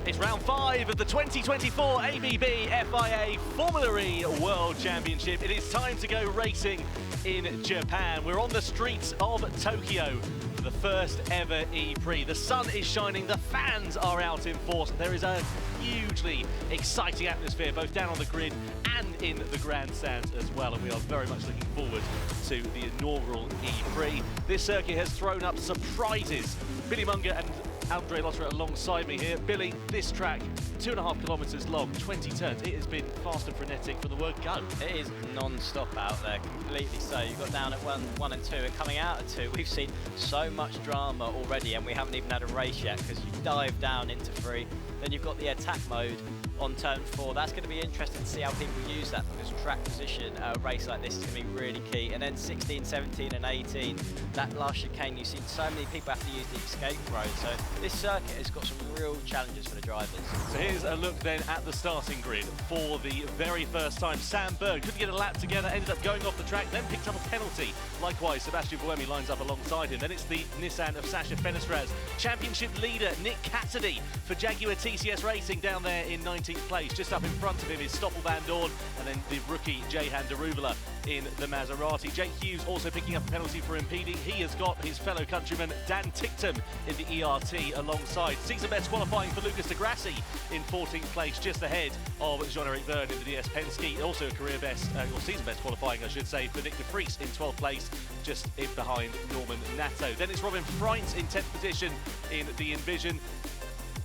It's round 5 of the 2024 ABB FIA Formula E World Championship. It is time to go racing in Japan. We're on the streets of Tokyo for the first ever E-Prix. The sun is shining, the fans are out in force. There is a hugely exciting atmosphere both down on the grid and in the grandstands as well, and we are very much looking forward to the inaugural E-Prix. This circuit has thrown up surprises. Billy Munger and Andre Lotterer alongside me here. Billy, this track, 2.5 kilometres long, 20 turns. It has been fast and frenetic from the word go. It is non-stop out there, completely so. You got down at one and two, and coming out at two, we've seen so much drama already, and we haven't even had a race yet because you dive down into 3. Then you've got the attack mode on turn 4. That's going to be interesting to see how people use that, because track position, a race like this is going to be really key. And then 16, 17 and 18, that last chicane, you've seen so many people have to use the escape road. So this circuit has got some real challenges for the drivers. So here's a look then at the starting grid for the very first time. Sam Berg couldn't get a lap together, ended up going off the track, then picked up a penalty. Likewise, Sebastian Buemi lines up alongside him. Then it's the Nissan of Sasha Fenestraz. Championship leader Nick Cassidy for Jaguar TCS Racing down there in 19th place. Just up in front of him is Stoffel Van Dorn, and then the rookie Jehan Daruvula in the Maserati. Jake Hughes also picking up a penalty for impeding. He has got his fellow countryman Dan Ticktum in the ERT alongside. Season best qualifying for Lucas de Grassi in 14th place, just ahead of Jean-Eric Verne in the DS Penske. Also a career best, or season best qualifying, I should say, for Nick de Vries in 12th place, just in behind Norman Nato. Then it's Robin Freins in 10th position in the Envision.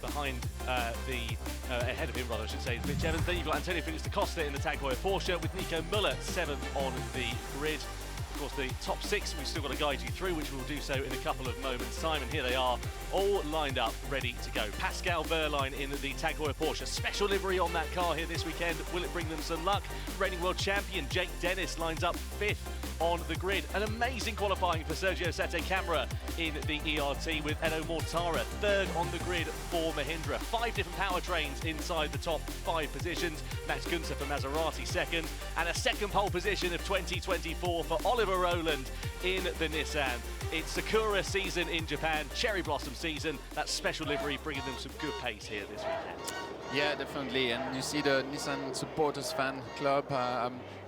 Behind ahead of him rather I should say, Mitch Evans. Then you've got Antonio Felix da Costa in the Tag Heuer Porsche with Nico Müller 7th on the grid. Of course, the top 6 we've still got to guide you through, which we'll do so in a couple of moments' time. And here they are, all lined up, ready to go. Pascal Wehrlein in the Tag Heuer Porsche. Special livery on that car here this weekend. Will it bring them some luck? Reigning world champion Jake Dennis lines up 5th on the grid. An amazing qualifying for Sergio Sette Camara in the ERT with Edo Mortara 3rd on the grid for Mahindra. 5 different powertrains inside the top 5 positions. Max Günther for Maserati 2nd, and a 2nd pole position of 2024 for Oliver Rowland in the Nissan. It's Sakura season in Japan, cherry blossom season. That special livery bringing them some good pace here this weekend. Yeah, definitely. And you see the Nissan supporters fan club.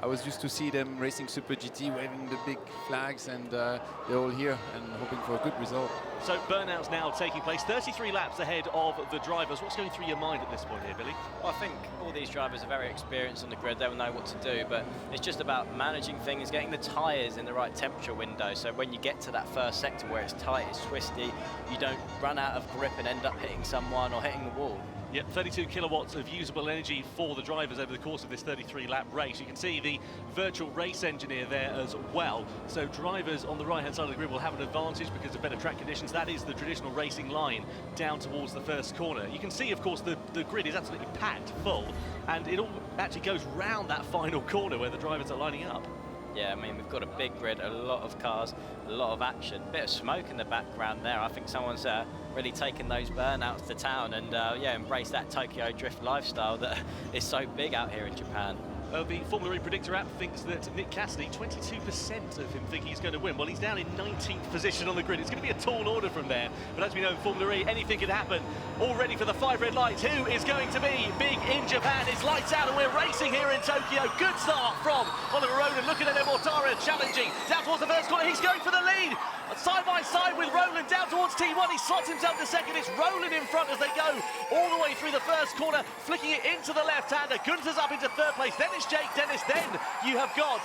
I was used to see them racing Super GT, waving the big flags, and they're all here and hoping for a good result. So burnout's now taking place, 33 laps ahead of the drivers. What's going through your mind at this point here, Billy? Well, I think all these drivers are very experienced on the grid. They will know what to do, but it's just about managing things, getting the tyres in the right temperature window. So when you get to that first sector where it's tight, it's twisty, you don't run out of grip and end up hitting someone or hitting the wall. Yep, 32 kilowatts of usable energy for the drivers over the course of this 33-lap race. You can see the virtual race engineer there as well. So drivers on the right-hand side of the grid will have an advantage because of better track conditions. That is the traditional racing line down towards the first corner. You can see, of course, the grid is absolutely packed full, and it all actually goes round that final corner where the drivers are lining up. Yeah, I mean, we've got a big grid, a lot of cars, a lot of action, a bit of smoke in the background there. I think someone's really taken those burnouts to town and yeah, embrace that Tokyo drift lifestyle that is so big out here in Japan. The Formula E Predictor app thinks that Nick Cassidy, 22% of him think he's going to win. Well, he's down in 19th position on the grid. It's going to be a tall order from there. But as we know in Formula E, anything can happen. All ready for the 5 red lights. Who is going to be big in Japan? It's lights out and we're racing here in Tokyo. Good start from Oliver Rowland. Look at Edo Mortara challenging down towards the first corner. He's going for the lead. Side by side with Rowland down towards T1. He slots himself to 2nd. It's Rowland in front as they go all the way through the first corner, flicking it into the left-hander. Günther's up into 3rd place. Then it's Jake Dennis. Then you have got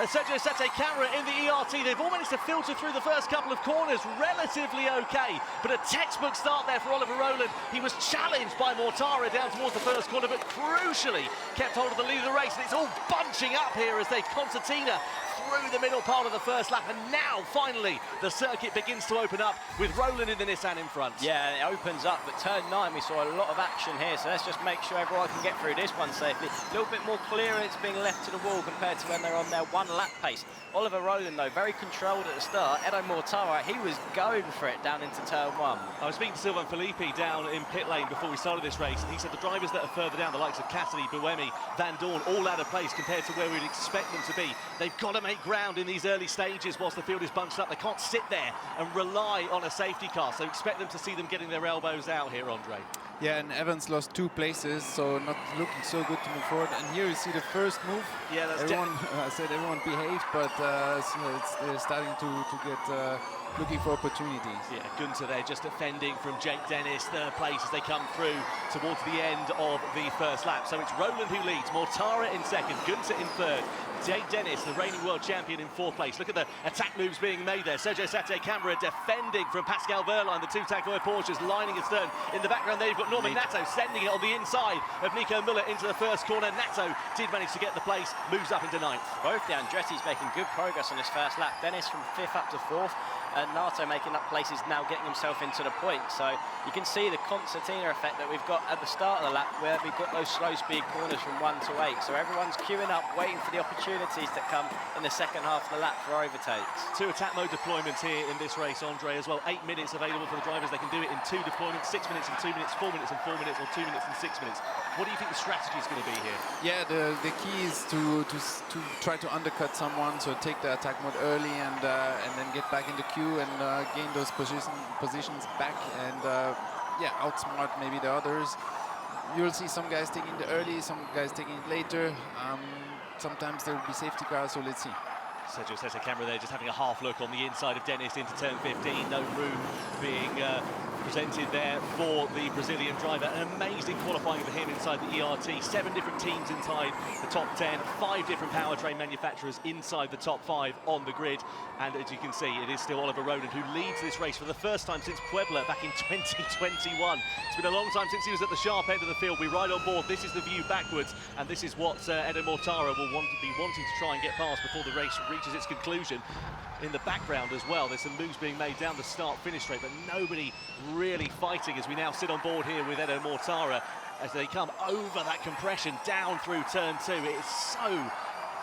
Sergio Sette Camara in the ERT. They've all managed to filter through the first couple of corners relatively okay, but a textbook start there for Oliver Rowland. He was challenged by Mortara down towards the first corner, but crucially kept hold of the lead of the race, and it's all bunching up here as they concertina through the middle part of the first lap, and now finally the circuit begins to open up with Rowland in the Nissan in front. Yeah, it opens up, but turn 9 we saw a lot of action here, so let's just make sure everyone can get through this one safely. A little bit more clearance being left to the wall compared to when they're on their 1 lap pace. Oliver Rowland though, very controlled at the start. Edo Mortara, he was going for it down into turn 1. I was speaking to Sylvain Filippi down in pit lane before we started this race, and he said the drivers that are further down, the likes of Cassidy, Buemi, Van Dorn, all out of place compared to where we'd expect them to be. They've got to make ground in these early stages whilst the field is bunched up. They can't sit there and rely on a safety car, so expect them to see them getting their elbows out here, Andre. Yeah, and Evans lost 2 places, so not looking so good to move forward. And here you see the first move. Yeah, that's everyone. I said everyone behaved, but they're starting to get looking for opportunities. Yeah, Gunter there just defending from Jake Dennis, third place as they come through towards the end of the first lap. So it's Roland who leads, Mortara in second, Gunter in third, Jake Dennis, the reigning world champion, in fourth place. Look at the attack moves being made there. Sergio Sate-Camara defending from Pascal Wehrlein, the 2 Tag Heuer Porsches lining his turn. In the background there you've got Norman Nato sending it on the inside of Nico Müller into the first corner. Nato did manage to get the place, moves up into 9th. Both the Andretti's making good progress on his first lap. Dennis from 5th up to 4th. And Nato making up places, now getting himself into the point. So you can see the concertina effect that we've got at the start of the lap, where we've got those slow speed corners from 1 to 8. So everyone's queuing up, waiting for the opportunities that come in the second half of the lap for overtakes. 2 attack mode deployments here in this race, Andre, as well. 8 minutes available for the drivers. They can do it in 2 deployments, 6 minutes and 2 minutes, 4 minutes and 4 minutes, or 2 minutes and 6 minutes. What do you think the strategy is going to be here? Yeah, the key is to try to undercut someone, so take the attack mode early and then get back in the queue and gain those positions back and yeah, outsmart maybe the others. You'll see some guys taking it early, some guys taking it later. Sometimes there will be safety cars, so let's see. Sergio Sate-Camara there just having a half look on the inside of Dennis into turn 15. No room being presented there for the Brazilian driver. An amazing qualifying for him inside the ERT. 7 different teams inside the top 10, 5 different powertrain manufacturers inside the top 5 on the grid. And as you can see, it is still Oliver Roland who leads this race for the first time since Puebla back in 2021. It's been a long time since he was at the sharp end of the field. We ride on board. This is the view backwards, and this is what Edo Mortara will be wanting to try and get past before the race reaches its conclusion. In the background as well, there's some moves being made down the start-finish straight, but nobody really fighting as we now sit on board here with Edo Mortara as they come over that compression down through turn 2. It is so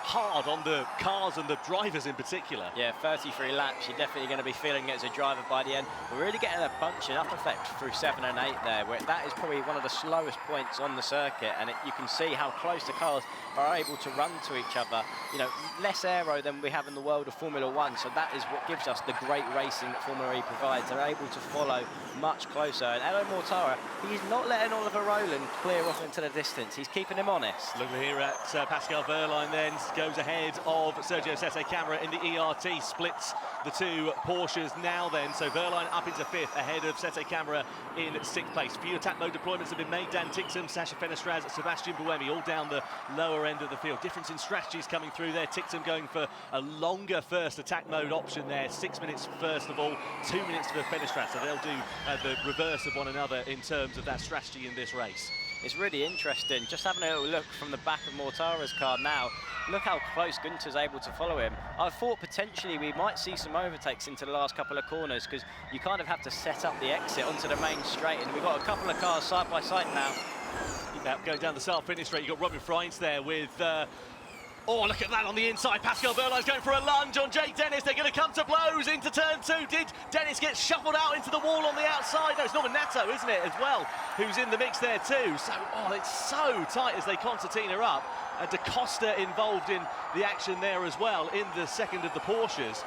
hard on the cars and the drivers in particular. Yeah, 33 laps, you're definitely going to be feeling it as a driver by the end. We're really getting a bunching up effect through 7 and 8 there, where that is probably one of the slowest points on the circuit, and you can see how close the cars are able to run to each other. You know, less aero than we have in the world of Formula One, so that is what gives us the great racing that Formula E provides. They're able to follow much closer, and Edo Mortara, he's not letting Oliver Roland clear off into the distance. He's keeping him honest. Looking here at Pascal Wehrlein then, goes ahead of Sergio Sate-Camara in the ERT, splits the 2 Porsches now then, so Wehrlein up into 5th ahead of Sate-Camara in 6th place. Few attack mode deployments have been made. Dan Tixem, Sacha Fenestraz, Sebastian Buemi all down the lower end of the field. Difference in strategies coming through there. Tixem going for a longer first attack mode option there, 6 minutes first of all, 2 minutes for Fenestraz, so they'll do the reverse of one another in terms of that strategy in this race. It's really interesting, just having a little look from the back of Mortara's car now. Look how close Gunter's able to follow him. I thought potentially we might see some overtakes into the last couple of corners, because you kind of have to set up the exit onto the main straight, and we've got a couple of cars side by side now. Now going down the south finish straight, you've got Robin Freins there with oh, look at that on the inside. Pascal Wehrlein's going for a lunge on Jake Dennis. They're going to come to blows into turn 2. Did Dennis get shuffled out into the wall on the outside? No, it's Norman Nato, isn't it, as well, who's in the mix there too. So, oh, it's so tight as they concertina up. And Da Costa involved in the action there as well in the second of the Porsches.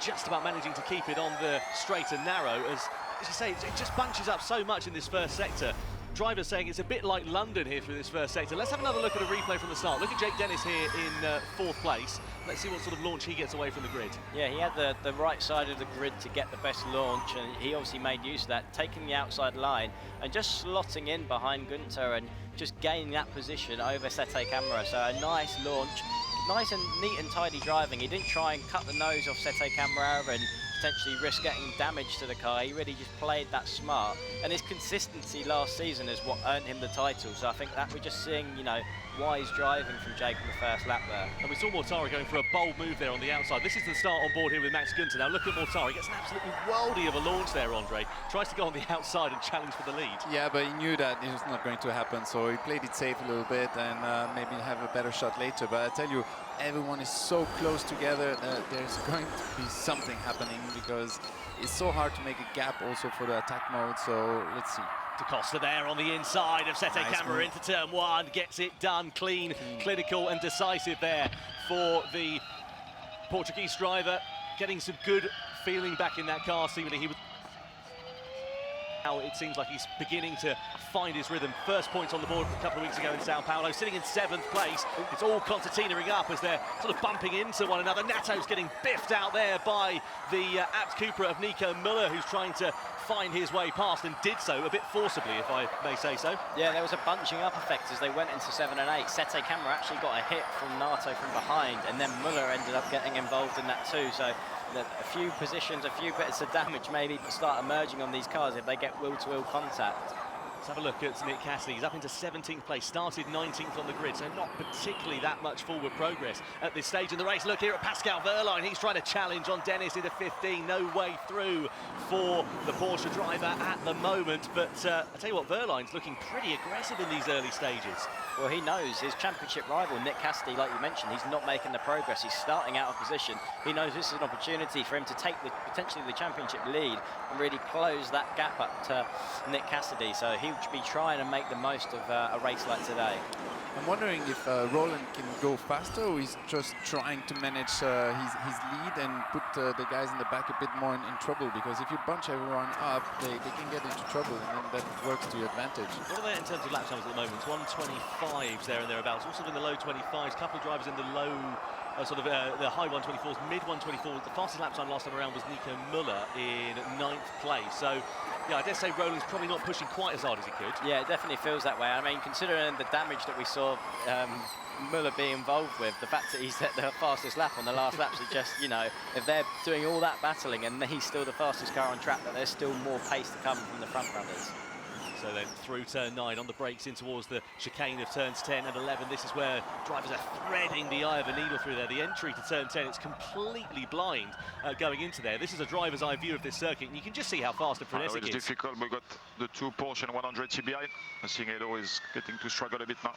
Just about managing to keep it on the straight and narrow. As you say, it just bunches up so much in this first sector. Drivers saying it's a bit like London here through this first sector. Let's have another look at a replay from the start. Look at Jake Dennis here in 4th place. Let's see what sort of launch he gets away from the grid. Yeah, he had the right side of the grid to get the best launch, and he obviously made use of that, taking the outside line and just slotting in behind Gunter and just gaining that position over Sate-Camara. So a nice launch, nice and neat and tidy driving. He didn't try and cut the nose off Sate-Camara and potentially risk getting damage to the car. He really just played that smart, and his consistency last season is what earned him the title. So I think that we're just seeing, you know, wise driving from Jake in the first lap there. And we saw Mortara going for a bold move there on the outside. This is the start on board here with Max Gunter. Now look at Mortara, he gets an absolutely worldy of a launch there, Andre. Tries to go on the outside and challenge for the lead. Yeah, but he knew that it was not going to happen, so he played it safe a little bit and maybe have a better shot later. But I tell you, everyone is so close together that there's going to be something happening, because it's so hard to make a gap also for the attack mode, so let's see. Da Costa there on the inside of Sate-Camara into turn 1, gets it done clean, clinical and decisive there for the Portuguese driver, getting some good feeling back in that car. Seemingly he was Now it seems like he's beginning to find his rhythm. First points on the board a couple of weeks ago in Sao Paulo, sitting in 7th place. It's all concertinaing up as they're sort of bumping into one another. Nato's getting biffed out there by the apt Cupra of Nico Müller, who's trying to find his way past, and did so a bit forcibly, if I may say so. Yeah, there was a bunching up effect as they went into 7 and 8. Sete Camera actually got a hit from Nato from behind, and then Müller ended up getting involved in that too. So a few positions, a few bits of damage maybe start emerging on these cars if they get wheel-to-wheel contact. Let's have a look at Nick Cassidy. He's up into 17th place, started 19th on the grid, so not particularly that much forward progress at this stage in the race. Look here at Pascal Wehrlein. He's trying to challenge on Dennis into 15. No way through for the Porsche driver at the moment. But I tell you what, Wehrlein's looking pretty aggressive in these early stages. Well, he knows his championship rival, Nick Cassidy, like you mentioned, he's not making the progress. He's starting out of position. He knows this is an opportunity for him to take potentially the championship lead and really close that gap up to Nick Cassidy. So he should be trying to make the most of a race like today. I'm wondering if Roland can go faster, or he's just trying to manage his lead and put the guys in the back a bit more in trouble, because if you bunch everyone up, they can get into trouble, and then that works to your advantage. What are they in terms of lap times at the moment? 125s there and thereabouts, also in the low 25s, couple of drivers in the low, the high 124s, mid 124s. The fastest lap time last time around was Nico Müller in 9th place. So, yeah, I dare say Roland's probably not pushing quite as hard as he could. Yeah, it definitely feels that way. I mean, considering the damage that we saw Müller being involved with, the fact that he's at the fastest lap on the last lap suggests, you know, if they're doing all that battling and he's still the fastest car on track, that there's still more pace to come from the front runners. So then through turn 9, on the brakes in towards the chicane of turns 10 and 11. This is where drivers are threading the eye of a needle through there. The entry to turn 10, it's completely blind going into there. This is a driver's eye view of this circuit, and you can just see how fast and frenetic it is. It's difficult. We got the 2 Porsche and 100 TBI. I think Edo is getting to struggle a bit now.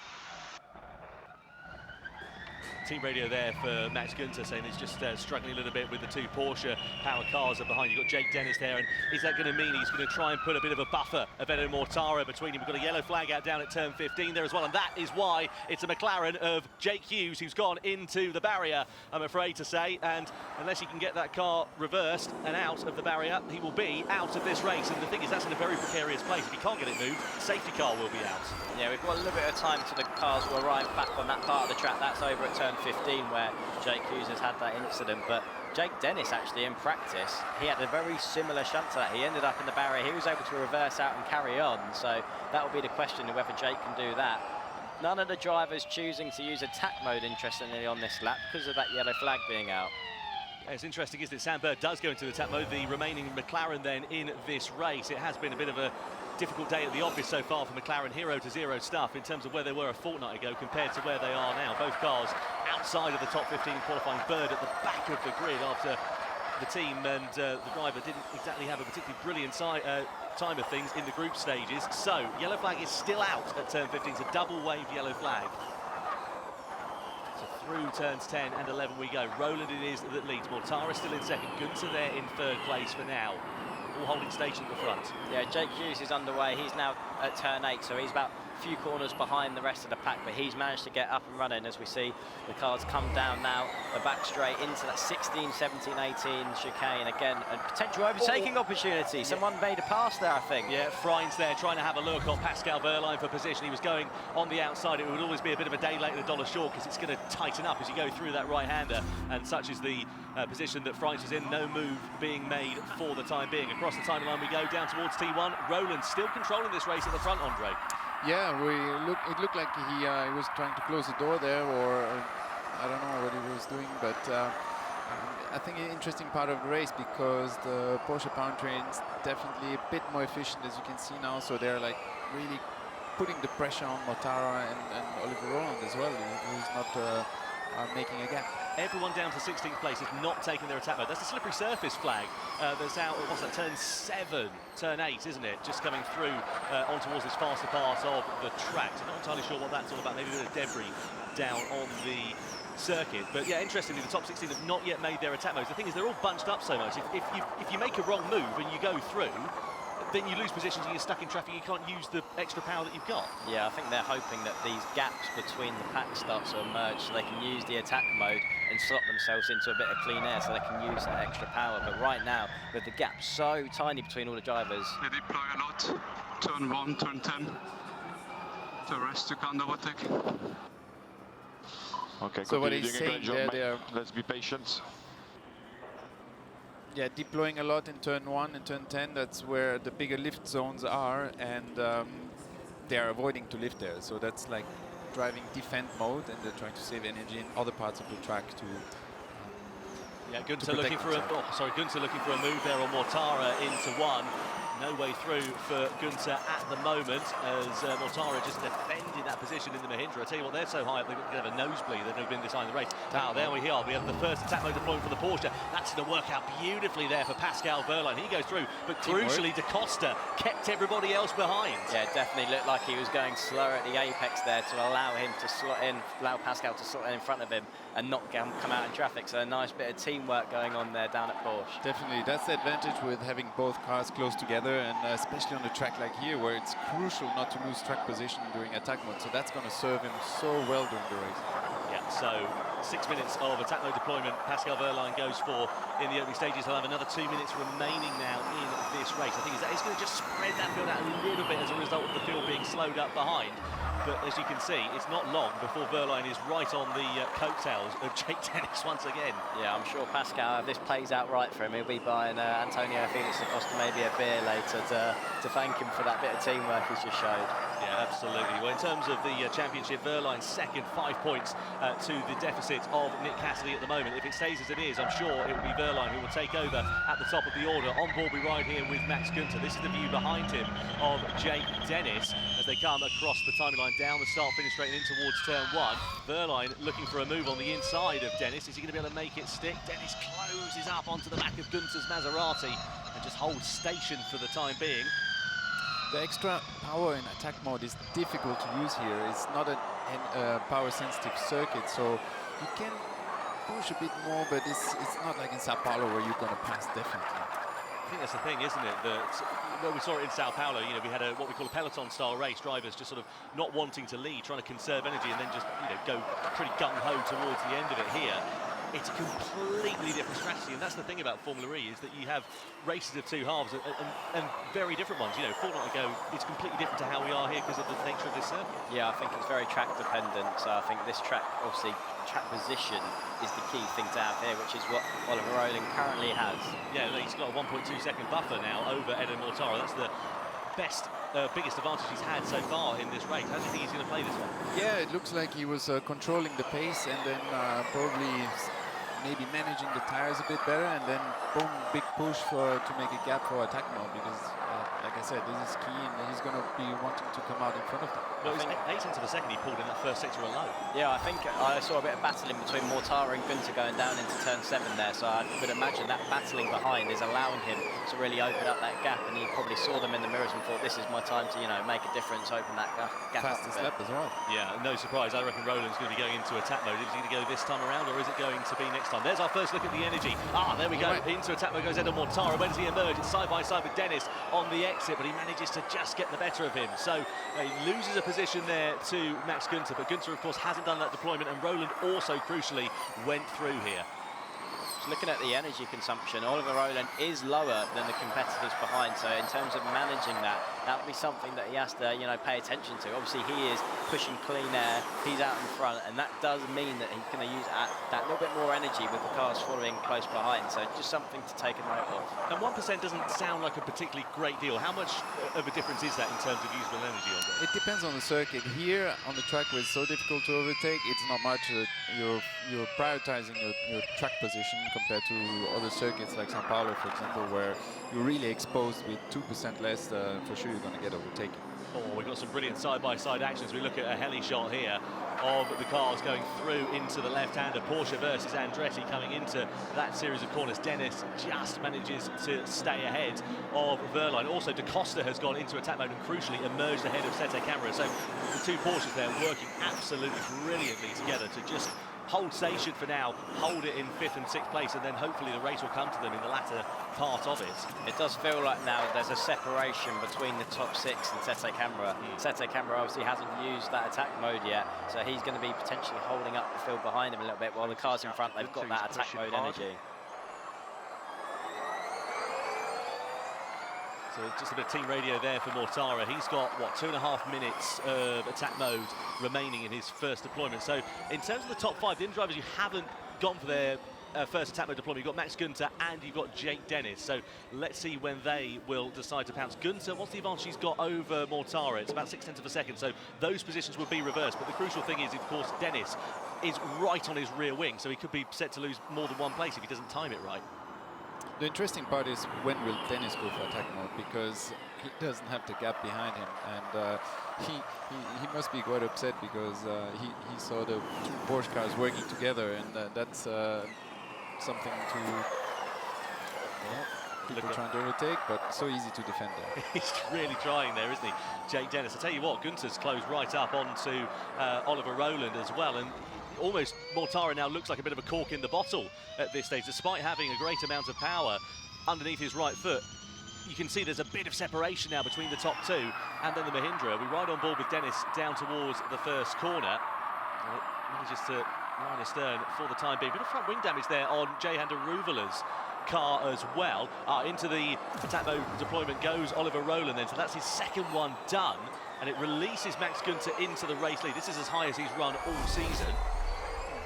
Team radio there for Max Günther saying he's just struggling a little bit with the 2 Porsche power cars are behind. You've got Jake Dennis there, and is that going to mean he's going to try and put a bit of a buffer, a Vettel Mortara between him? We've got a yellow flag out down at turn 15 there as well, and that is why it's a McLaren of Jake Hughes who's gone into the barrier, I'm afraid to say, and unless he can get that car reversed and out of the barrier, he will be out of this race. And the thing is, that's in a very precarious place. If he can't get it moved, safety car will be out. Yeah, we've got a little bit of time to the cars to arrive back on that part of the track. That's over at turn 15 where Jake Hughes has had that incident. But Jake Dennis, actually, in practice, he had a very similar shunt to that. He ended up in the barrier. He was able to reverse out and carry on. So that will be the question of whether Jake can do that. None of the drivers choosing to use attack mode, interestingly, on this lap because of that yellow flag being out. It's interesting, isn't it? Sam Bird does go into the attack mode, the remaining McLaren then in this race. It has been a bit of a difficult day at the office so far for McLaren, 0-0 stuff in terms of where they were a fortnight ago compared to where they are now. Both cars outside of the top 15 qualifying. Bird at the back of the grid after the team and the driver didn't exactly have a particularly brilliant time of things in the group stages. So, yellow flag is still out at turn 15. It's a double wave yellow flag. Through turns 10 and 11 we go. Roland it is that leads. Mortara still in second. Günther there in 3rd place for now. All holding station at the front. Yeah, Jake Hughes is underway. He's now at turn 8, so he's about a few corners behind the rest of the pack, but he's managed to get up and running as we see the cars come down now the back straight into that 16, 17, 18 chicane. Again, a potential overtaking opportunity. Someone made a pass there, I think. Yeah, Freins there trying to have a look on Pascal Wehrlein for position. He was going on the outside. It would always be a bit of a day late and a dollar short because it's going to tighten up as you go through that right-hander, and such is the position that Freins was in. No move being made for the time being. Across the timeline we go down towards T1. Roland still controlling this race at the front, Andre. Yeah, it looked like he was trying to close the door there, or I don't know what he was doing, but I think an interesting part of the race because the Porsche powertrain's definitely a bit more efficient, as you can see now, so they're like really putting the pressure on Mortara and Oliver Roland as well, who's not making a gap. Everyone down to 16th place is not taking their attack mode. That's a slippery surface flag. There's out, what's that, turn 7, turn 8, isn't it? Just coming through on towards this faster part of the track. So not entirely sure what that's all about. Maybe a bit of debris down on the circuit. But yeah, interestingly, the top 16 have not yet made their attack modes. The thing is, they're all bunched up so much. If you make a wrong move and you go through, then you lose positions and you're stuck in traffic. You can't use the extra power that you've got. Yeah, I think they're hoping that these gaps between the packs start to emerge so they can use the attack mode and slot themselves into a bit of clean air so they can use that extra power. But right now, with the gap so tiny between all the drivers... They deploy a lot. Turn 1, turn 10. The rest to counter overtake. Okay, So what doing he's a saying great job, there, mate. they are Let's be patient. deploying a lot in turn 1 and turn 10. That's where the bigger lift zones are, and they are avoiding to lift there. So that's like driving defend mode, and they're trying to save energy in other parts of the track to. Yeah, Gunther looking for Gunther looking for a move there on Mortara into one. No way through for Gunther at the moment as Mortara just defended that position in the Mahindra. I tell you what, they're so high up, they're going to have a nosebleed. They've never been this high in the race. Now, there we are. We have the first attack mode deployment for the Porsche. That's going to work out beautifully there for Pascal Wehrlein. He goes through, but crucially, Da Costa kept everybody else behind. Yeah, it definitely looked like he was going slower at the apex there to allow him to slot in, allow Pascal to slot in front of him and not come out in traffic. So a nice bit of teamwork going on there down at Porsche. Definitely, that's the advantage with having both cars close together, and especially on a track like here where it's crucial not to lose track position during attack mode. So that's going to serve him so well during the race. Yeah, so 6 minutes of attack mode deployment Pascal Wehrlein goes for in the opening stages. He'll have another 2 minutes remaining now in this race. I think he's going to just spread that field out a little bit as a result of the field being slowed up behind. But as you can see, it's not long before Wehrlein is right on the coattails of Jake Dennis once again. Yeah, I'm sure Pascal, if this plays out right for him, he'll be buying Antonio Felix da Costa maybe a beer later to thank him for that bit of teamwork he's just showed. Yeah, absolutely. Well, in terms of the championship, Wehrlein second, 5 points to the deficit of Nick Cassidy at the moment. If it stays as it is, I'm sure it will be Wehrlein who will take over at the top of the order. On board we ride here with Max Günther. This is the view behind him of Jake Dennis as they come across the timing line down the start finish straight in towards turn 1. Wehrlein looking for a move on the inside of Dennis. Is he going to be able to make it stick? Dennis closes up onto the back of Günther's Maserati and just holds station for the time being. The extra power in attack mode is difficult to use here. It's not a power-sensitive circuit, so you can push a bit more, but it's not like in Sao Paulo where you're going to pass definitely. I think that's the thing, isn't it? That well, we saw it in Sao Paulo. You know, we had what we call a peloton-style race. Drivers just sort of not wanting to lead, trying to conserve energy, and then just go pretty gung-ho towards the end of it. Here, it's a completely different strategy, and that's the thing about Formula E is that you have races of two halves and very different ones. You know, fortnight ago, it's completely different to how we are here because of the nature of this circuit. Yeah, I think it's very track dependent. So I think this track, obviously, track position is the key thing to have here, which is what Oliver Rowland currently has. Yeah, he's got a 1.2-second buffer now over Eden Mortara. That's the biggest advantage he's had so far in this race. How do you think he's going to play this one? Yeah, it looks like he was controlling the pace and then probably maybe managing the tires a bit better, and then boom, big push to make a gap for attack mode because, like I said, this is key and he's going to be wanting to come out in front of them. Well, it was 8 into the second he pulled in that first sector alone. Yeah, I think I saw a bit of battling between Mortara and Günther going down into turn 7 there, so I would imagine that battling behind is allowing him to really open up that gap, and he probably saw them in the mirrors and thought, this is my time to, make a difference, open that gap Fastest lap as well. Yeah, no surprise. I reckon Rowland's going to be going into attack mode. Is he going to go this time around, or is it going to be next time? There's our first look at the energy. There we go. Right. Into attack mode goes Eden Mortara. Where does he emerge? It's side by side with Dennis on the exit, but he manages to just get the better of him. So he loses a position there to Max Günther, but Günther, of course, hasn't done that deployment, and Rowland also, crucially, went through here. Looking at the energy consumption, Oliver Rowland is lower than the competitors behind, so in terms of managing that, that would be something that he has to, pay attention to. Obviously, he is pushing clean air, he's out in front, and that does mean that he's going to use that little bit more energy with the cars following close behind, so just something to take a note of. And 1% doesn't sound like a particularly great deal. How much of a difference is that in terms of usable energy on that? It depends on the circuit. Here, on the track where it's so difficult to overtake, it's not much. You're prioritizing your track position compared to other circuits like Sao Paulo, for example, where you're really exposed with 2% less. For sure, you're going to get overtaken. Oh, we've got some brilliant side-by-side actions. We look at a heli shot here of the cars going through into the left-hander. Porsche versus Andretti coming into that series of corners. Dennis just manages to stay ahead of Wehrlein. Also, Da Costa has gone into attack mode and crucially emerged ahead of Sete Camara. So the two Porsches there working absolutely brilliantly together to just hold station for now, hold it in 5th and 6th place, and then hopefully the race will come to them in the latter part of it. It does feel like now there's a separation between the top 6 and Sete Camera. Sete Camera obviously hasn't used that attack mode yet, so he's going to be potentially holding up the field behind him a little bit, while the cars in front, they've got that attack mode energy. So just a bit of team radio there for Mortara. He's got, what, 2.5 minutes of attack mode remaining in his first deployment. So in terms of the top 5, the only drivers who haven't gone for their first attack mode deployment, you've got Max Günther and you've got Jake Dennis. So let's see when they will decide to pounce. Günther, what's the advantage he's got over Mortara? It's about 0.6 of a second, so those positions would be reversed. But the crucial thing is, of course, Dennis is right on his rear wing, so he could be set to lose more than one place if he doesn't time it right. The interesting part is when will Dennis go for attack mode, because he doesn't have the gap behind him, and he must be quite upset because he saw the 2 Porsche cars working together, and that's something to people trying to overtake, but so easy to defend there. He's really trying there, isn't he, Jake Dennis? I tell you what, Günther's closed right up onto Oliver Rowland as well, and almost Mortara now looks like a bit of a cork in the bottle at this stage, despite having a great amount of power underneath his right foot. You can see there's a bit of separation now between the top 2 and then the Mahindra. We ride on board with Dennis down towards the first corner. Manages to line astern for the time being. Bit of front wing damage there on Jehan de Rouvela's car as well. Into the attack mode deployment goes Oliver Rowland then, so that's his second one done, and it releases Max Günther into the race lead. This is as high as he's run all season.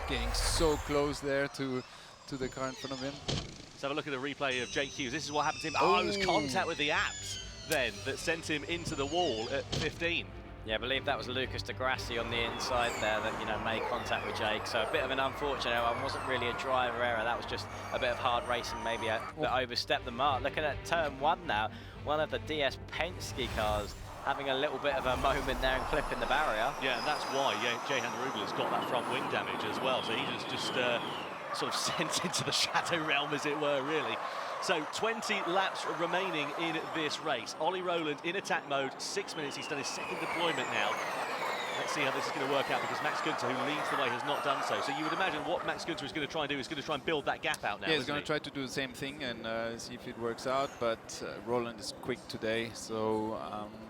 Getting so close there to the car in front of him. Let's have a look at the replay of Jake Hughes. This is what happened to him. Oh, it was contact with the apps then that sent him into the wall at 15. Yeah, I believe that was Lucas de Grassi on the inside there that, you know, made contact with Jake. So a bit of an unfortunate one. Wasn't really a driver error. That was just a bit of hard racing, maybe that overstepped the mark. Looking at turn 1 now, one of the DS Penske cars having a little bit of a moment there and clipping the barrier. Yeah, and that's why Jehan de Rouvela's got that front wing damage as well. So he just sort of sent into the shadow realm, as it were, really. So 20 laps remaining in this race. Ollie Rowland in attack mode, 6 minutes. He's done his second deployment now. Let's see how this is going to work out, because Max Günther, who leads the way, has not done so. So you would imagine what Max Günther is going to try and do is going to try and build that gap out now. Yeah, he's going to try to do the same thing and see if it works out, but Rowland is quick today, so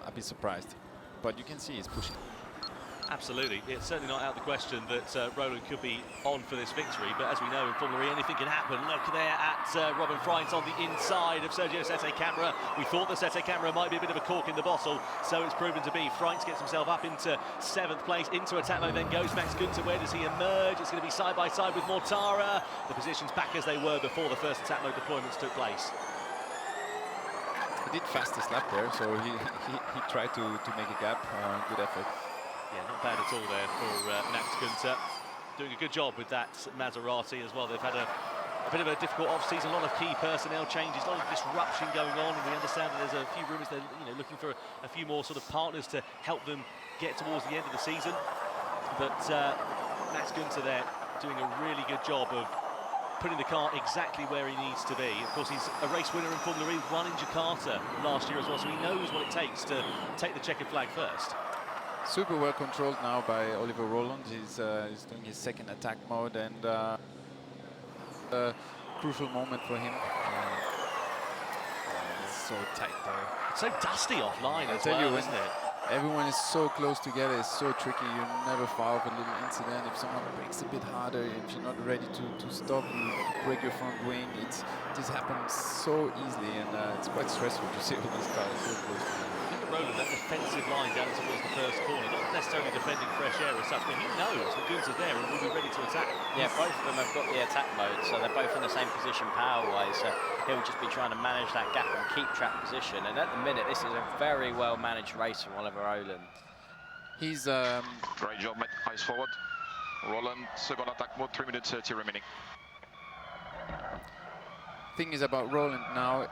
I'd be surprised. But you can see he's pushing. Absolutely. It's certainly not out of the question that Rowland could be on for this victory, but as we know in Formula E, anything can happen. Look there at Robin Freins on the inside of Sergio Sete Camera. We thought the Sete Camera might be a bit of a cork in the bottle, so it's proven to be. Freins gets himself up into 7th place, into attack mode, then goes Max Günther. Where does he emerge? It's going to be side by side with Mortara. The positions back as they were before the first attack mode deployments took place. He did fastest lap there, so he tried to make a gap. Good effort. Yeah, not bad at all there for Max Günther. Doing a good job with that Maserati as well. They've had a bit of a difficult off-season, a lot of key personnel changes, a lot of disruption going on, and we understand that there's a few rumours they're looking for a few more sort of partners to help them get towards the end of the season. But Max Günther there doing a really good job of putting the car exactly where he needs to be. Of course, he's a race winner in Formula E, won in Jakarta last year as well, so he knows what it takes to take the checkered flag first. Super well controlled now by Oliver Rowland. He's doing his second attack mode, and a crucial moment for him. It's so tight there. It's so dusty offline as tell well, you, isn't it? Everyone is so close together, it's so tricky. You never file a little incident. If someone brakes a bit harder, if you're not ready to stop, you break your front wing. This happens so easily, and it's quite stressful to see all these cars so close together. Rowland, that defensive line down towards the first corner, not necessarily defending fresh air as such, but he knows that Günther's there and will be ready to attack. Yeah, both of them have got the attack mode, so they're both in the same position power-wise, so he'll just be trying to manage that gap and keep track position, and at the minute this is a very well-managed race from Oliver Rowland. He's great job, mate. Eyes forward. Rowland, second attack mode, 3 minutes 30 remaining. Thing is about Rowland now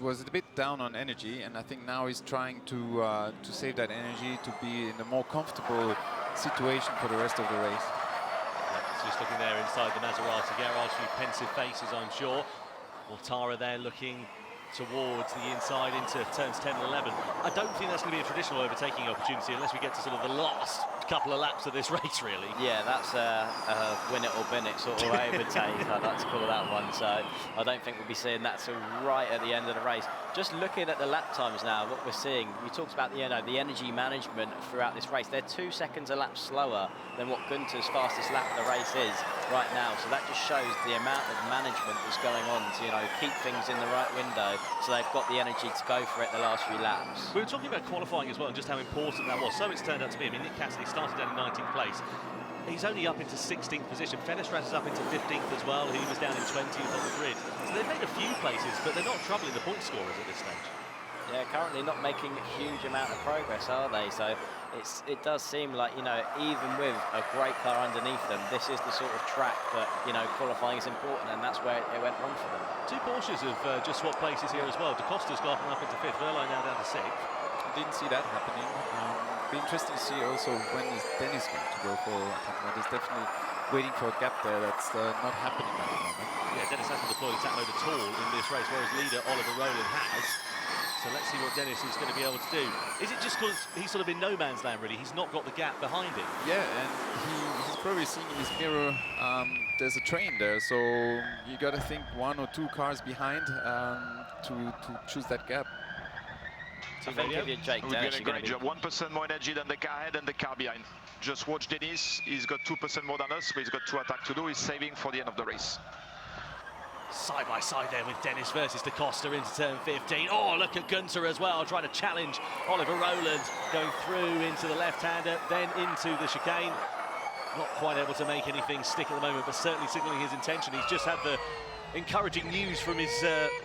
was a bit down on energy, and I think now he's trying to save that energy to be in a more comfortable situation for the rest of the race. Yeah, just looking there inside the Maserati garage, a few pensive faces, I'm sure. Mortara there looking towards the inside into turns 10 and 11. I don't think that's going to be a traditional overtaking opportunity unless we get to sort of the last couple of laps of this race, really. Yeah, that's a win it or bin it sort of overtake, I'd like to call that one. So I don't think we'll be seeing that till right at the end of the race. Just looking at the lap times now, what we're seeing, you talked about the energy management throughout this race. They're 2 seconds a lap slower than what Gunter's fastest lap of the race is right now. So that just shows the amount of management that's going on to, keep things in the right window. So they've got the energy to go for it the last few laps. We were talking about qualifying as well and just how important that was. So it's turned out to be. I mean, Nick Cassidy started down in 19th place. He's only up into 16th position. Fenestras is up into 15th as well. He was down in 20th on the grid. So they've made a few places, but they're not troubling the point scorers at this stage. Yeah, currently not making a huge amount of progress, are they? So it does seem like, even with a great car underneath them, this is the sort of track that, qualifying is important, and that's where it went wrong for them. 2 Porsches have just swapped places here as well. Da Costa's gotten up into 5th, Verline now down to 6th. Didn't see that happening. Be interesting to see also when is Dennis going to go for attack mode. He's definitely waiting for a gap there that's not happening at the moment. Yeah, Dennis hasn't deployed attack mode at all in this race, whereas leader Oliver Rowland has. So let's see what Dennis is going to be able to do. Is it just because he's sort of in no man's land, really? He's not got the gap behind him. Yeah, and he's probably seeing in his mirror there's a train there, so you got to think 1 or 2 cars behind to choose that gap. I think if you're Jake We're Dennis, doing a great job. 1% more energy than the car ahead and the car behind. Just watch Dennis. He's got 2% more than us, but he's got 2 attacks to do. He's saving for the end of the race. Side by side there with Dennis versus Da Costa into turn 15. Oh, look at Gunter as well, trying to challenge Oliver Rowland, going through into the left-hander, then into the chicane. Not quite able to make anything stick at the moment, but certainly signalling his intention. He's just had the encouraging news from his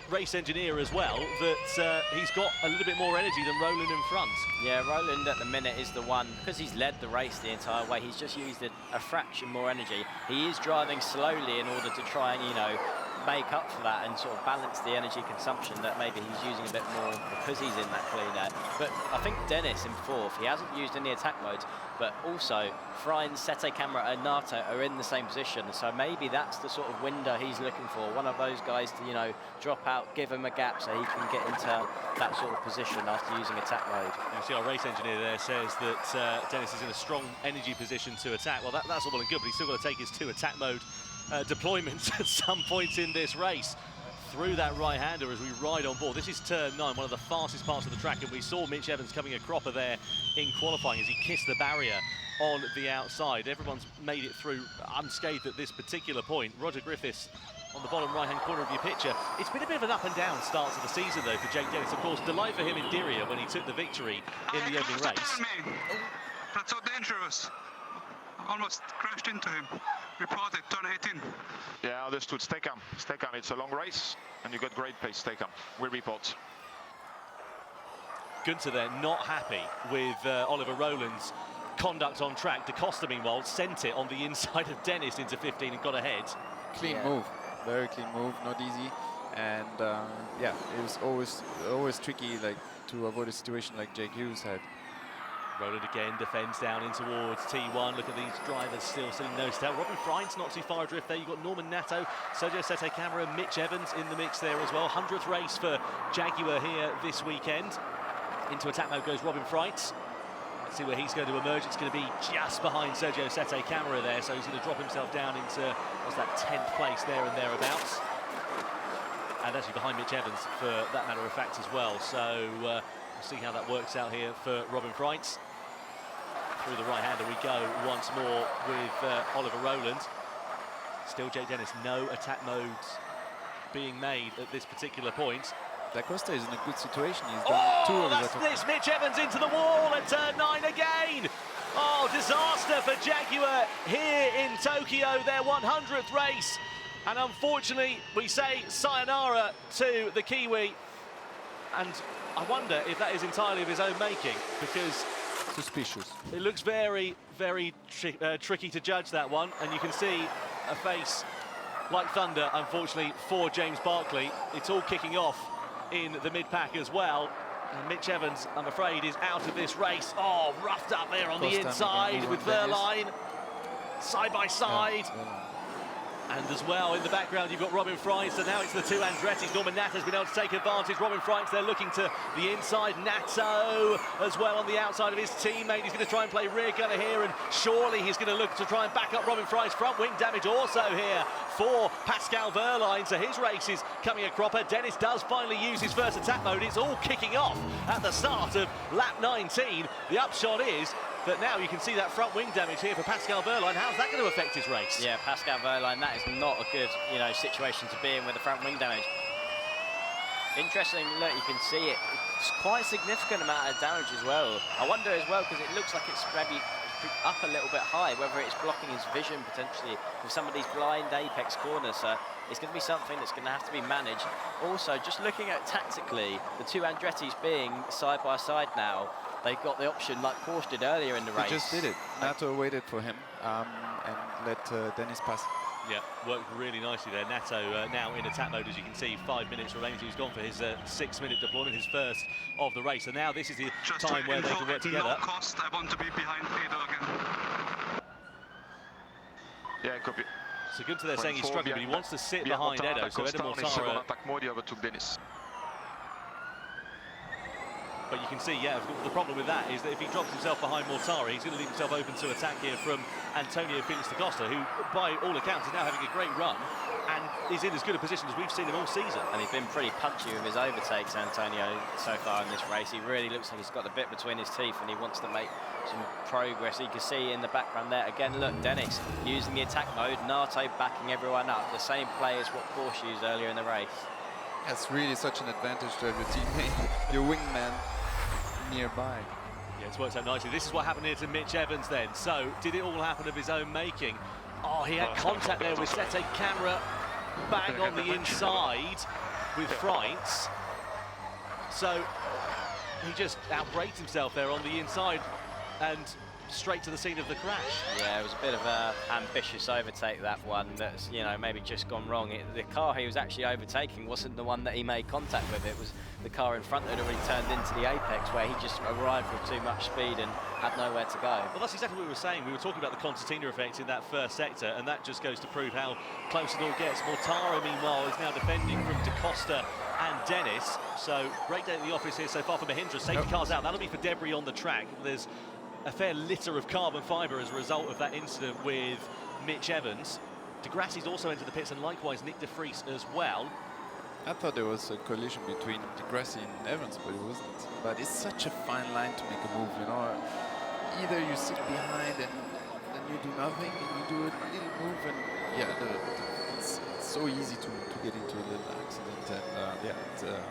race engineer as well, that he's got a little bit more energy than Rowland in front. Yeah, Rowland at the minute is the one, because he's led the race the entire way, he's just used a fraction more energy. He is driving slowly in order to try and, make up for that and sort of balance the energy consumption that maybe he's using a bit more because he's in that clean air. But I think Dennis in 4th, he hasn't used any attack modes, but also Freins, Sete Camera and Nato are in the same position, so maybe that's the sort of window he's looking for, one of those guys to drop out, give him a gap so he can get into that sort of position after using attack mode. You see our race engineer there says that Dennis is in a strong energy position to attack. Well, that's all well and good, but he's still got to take his 2 attack mode deployments at some point in this race through that right-hander as we ride on board. This is turn 9, one of the fastest parts of the track, and we saw Mitch Evans coming a cropper there in qualifying as he kissed the barrier on the outside. Everyone's made it through unscathed at this particular point. Roger Griffiths on the bottom right-hand corner of your picture. It's been a bit of an up and down start to the season, though, for Jake Dennis. Of course, delight for him in Diriyah when he took the victory in the opening race. That's so dangerous. Almost crashed into him. Reported, turn 18. Yeah, understood. Stay calm. Stay calm. It's a long race, and you got great pace. Stay calm. We'll report. Gunter there not happy with Oliver Rowland's conduct on track. Da Costa, meanwhile, sent it on the inside of Dennis into 15 and got ahead. Clean move, very clean move, not easy. And yeah, it was always tricky, like to avoid a situation like Jake Hughes had. Rowland again defends down in towards T1. Look at these drivers still sitting nose to tail. Robin Freins not too far adrift there. You've got Norman Nato, Sergio Sete Camera, Mitch Evans in the mix there as well. 100th race for Jaguar here this weekend. Into attack mode goes Robin Freins. Let's see where he's going to emerge. It's going to be just behind Sergio Sete Camera there, so he's going to drop himself down into, what's that, 10th place there and thereabouts. And actually behind Mitch Evans, for that matter of fact, as well. So we'll see how that works out here for Robin Freins. Through the right-hander we go once more with Oliver Rowland. Still Jake Dennis, no attack modes being made at this particular point. Da Costa is in a good situation. He's done 2 of his attacks. That's this, Mitch Evans into the wall at turn 9 again. Oh, disaster for Jaguar here in Tokyo, their 100th race. And unfortunately, we say sayonara to the Kiwi. And I wonder if that is entirely of his own making, because suspicious. It looks very, very tricky to judge that one, and you can see a face like thunder, unfortunately, for James Barclay. It's all kicking off in the mid-pack as well. And Mitch Evans, I'm afraid, is out of this race. Oh, roughed up there on the inside with Verline. Side by side. And as well, in the background, you've got Robin Freins, so now it's the two Andretti's. Norman Natto's been able to take advantage. Robin Freins, they're looking to the inside. Natto as well on the outside of his teammate. He's going to try and play rear gunner here, and surely he's going to look to try and back up Robin Freins. Front wing damage also here for Pascal Wehrlein, so his race is coming a cropper. Dennis does finally use his first attack mode. It's all kicking off at the start of lap 19. The upshot is that now you can see that front wing damage here for Pascal Wehrlein. How's that going to affect his race? Yeah, Pascal Wehrlein, that is not a good, situation to be in with the front wing damage. Interesting, look, you can see it. It's quite a significant amount of damage as well. I wonder as well, because it looks like it's maybe up a little bit high, whether it's blocking his vision potentially with some of these blind apex corners. So it's going to be something that's going to have to be managed. Also, just looking at tactically, the two Andretti's being side by side now, they've got the option like Porsche did earlier in the race. He just did it. Natto waited for him and let Dennis pass. Yeah, worked really nicely there. Natto now in attack mode, as you can see, 5 minutes remaining. He's gone for his 6-minute deployment, his first of the race. So now this is the time where they can work together. No cost, I want to be behind Edo again. Yeah, copy. So good to they're saying he's struggling, but he wants to sit behind Edo. So Edo Mortara. Attack mode, he overtook Dennis. But you can see, yeah, the problem with that is that if he drops himself behind Mortara, he's going to leave himself open to attack here from Antonio Felix da Costa, who, by all accounts, is now having a great run and is in as good a position as we've seen him all season. And he's been pretty punchy with his overtakes, Antonio, so far in this race. He really looks like he's got the bit between his teeth and he wants to make some progress. You can see in the background there, again, look, Dennis using the attack mode, Natto backing everyone up. The same play as what Porsche used earlier in the race. It's really such an advantage to have your teammate, your wingman, nearby. Yeah, it's worked out nicely. This is what happened here to Mitch Evans then. So, did it all happen of his own making? Oh, he had contact there with Sete Camera bang on the inside with Freins. So, he just outbraked himself there on the inside and straight to the scene of the crash. Yeah, it was a bit of a ambitious overtake, that one. That's, maybe just gone wrong. The car he was actually overtaking wasn't the one that he made contact with. It was the car in front that had already turned into the apex, where he just arrived with too much speed and had nowhere to go. Well, that's exactly what we were saying. We were talking about the concertina effect in that first sector, and that just goes to prove how close it all gets. Mortara, meanwhile, is now defending from da Costa and Dennis. So, great day at the office here so far for Mahindra. Safety cars out. That'll be for debris on the track. There's a fair litter of carbon fibre as a result of that incident with Mitch Evans. De Grassi's also entered the pits, and likewise Nick de Vries as well. I thought there was a collision between De Grassi and Evans, but it wasn't. But it's such a fine line to make a move, Either you sit behind and then you do nothing, and you do a little move, and yeah, it's so easy to get into a little accident, and it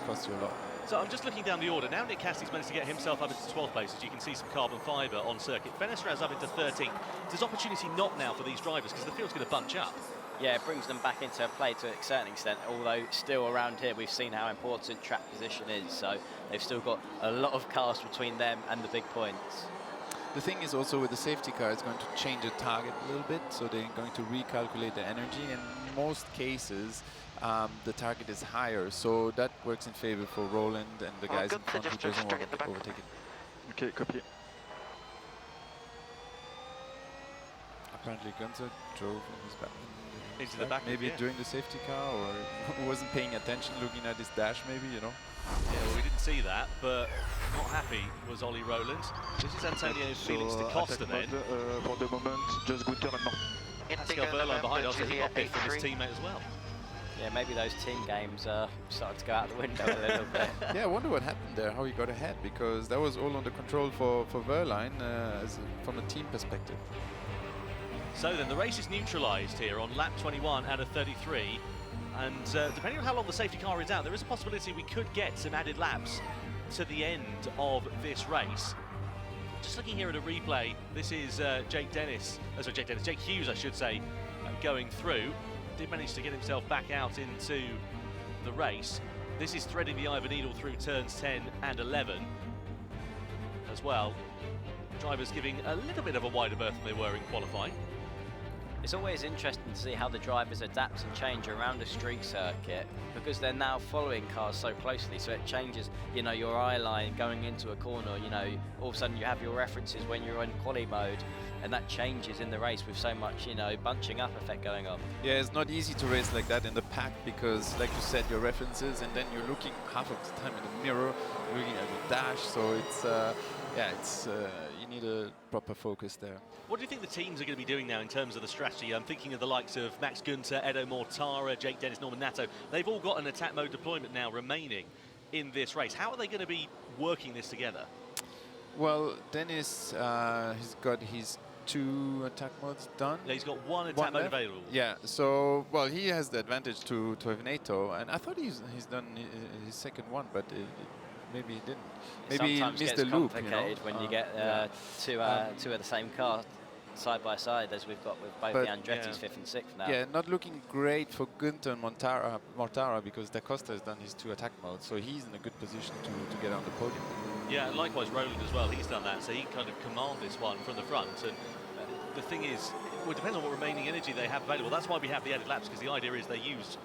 costs you a lot. So I'm just looking down the order. Now Nick Cassidy's managed to get himself up into 12th place, as you can see some carbon fibre on circuit. Fenestraz up into 13th. There's opportunity not now for these drivers because the field's going to bunch up. Yeah, it brings them back into play to a certain extent, although still around here we've seen how important track position is, so they've still got a lot of cars between them and the big points. The thing is also with the safety car, it's going to change the target a little bit, so they're going to recalculate the energy. In most cases, the target is higher, so that works in favor for Roland and the guys in front who doesn't want to overtake it. Okay, copy. Apparently Gunther drove in his back. Into the back, maybe during the safety car, or wasn't paying attention, looking at his dash, maybe, Yeah, well, we didn't see that, but not happy was Ollie Rowland. This is Antonio Felix da Costa then. For the moment, just good turn now. Pascal Wehrlein behind us, he got bit from his teammate as well. Yeah, maybe those team games are starting to go out the window a little bit. Yeah, I wonder what happened there, how he got ahead, because that was all under control for Wehrlein from a team perspective. So then the race is neutralised here on lap 21 out of 33, and depending on how long the safety car is out, there is a possibility we could get some added laps to the end of this race. Just looking here at a replay, this is Jake Hughes, I should say, going through. Did manage to get himself back out into the race. This is threading the eye of a needle through turns 10 and 11 as well. Drivers giving a little bit of a wider berth than they were in qualifying. It's always interesting to see how the drivers adapt and change around a street circuit, because they're now following cars so closely, so it changes, you know, your eye line going into a corner, you know, all of a sudden you have your references when you're in quali mode, and that changes in the race with so much, you know, bunching up effect going on. Yeah, it's not easy to race like that in the pack because, like you said, your references, and then you're looking half of the time in the mirror, looking at the dash, so it's, yeah, it's, you need a proper focus there. What do you think the teams are going to be doing now in terms of the strategy? I'm thinking of the likes of Max Günther, Edo Mortara, Jake Dennis, Norman Nato. They've all got an attack mode deployment now remaining in this race. How are they going to be working this together? Well, Dennis, he's got his 2 attack modes done. Yeah, he's got one attack mode available. Yeah, so, well, he has the advantage to have NATO, and I thought he's done his second one, but maybe he didn't. Maybe sometimes he missed gets the loop, complicated, you know? When you get two of the same car side by side, as we've got with both the Andretti's 5th and 6th now. Yeah, not looking great for Günther and Mortara because Da Costa has done his 2 attack modes, so he's in a good position to get on the podium. Yeah, likewise Roland as well, he's done that, so he can kind of command this one from the front. And the thing is, well, it depends on what remaining energy they have available. That's why we have the added laps, because the idea is they use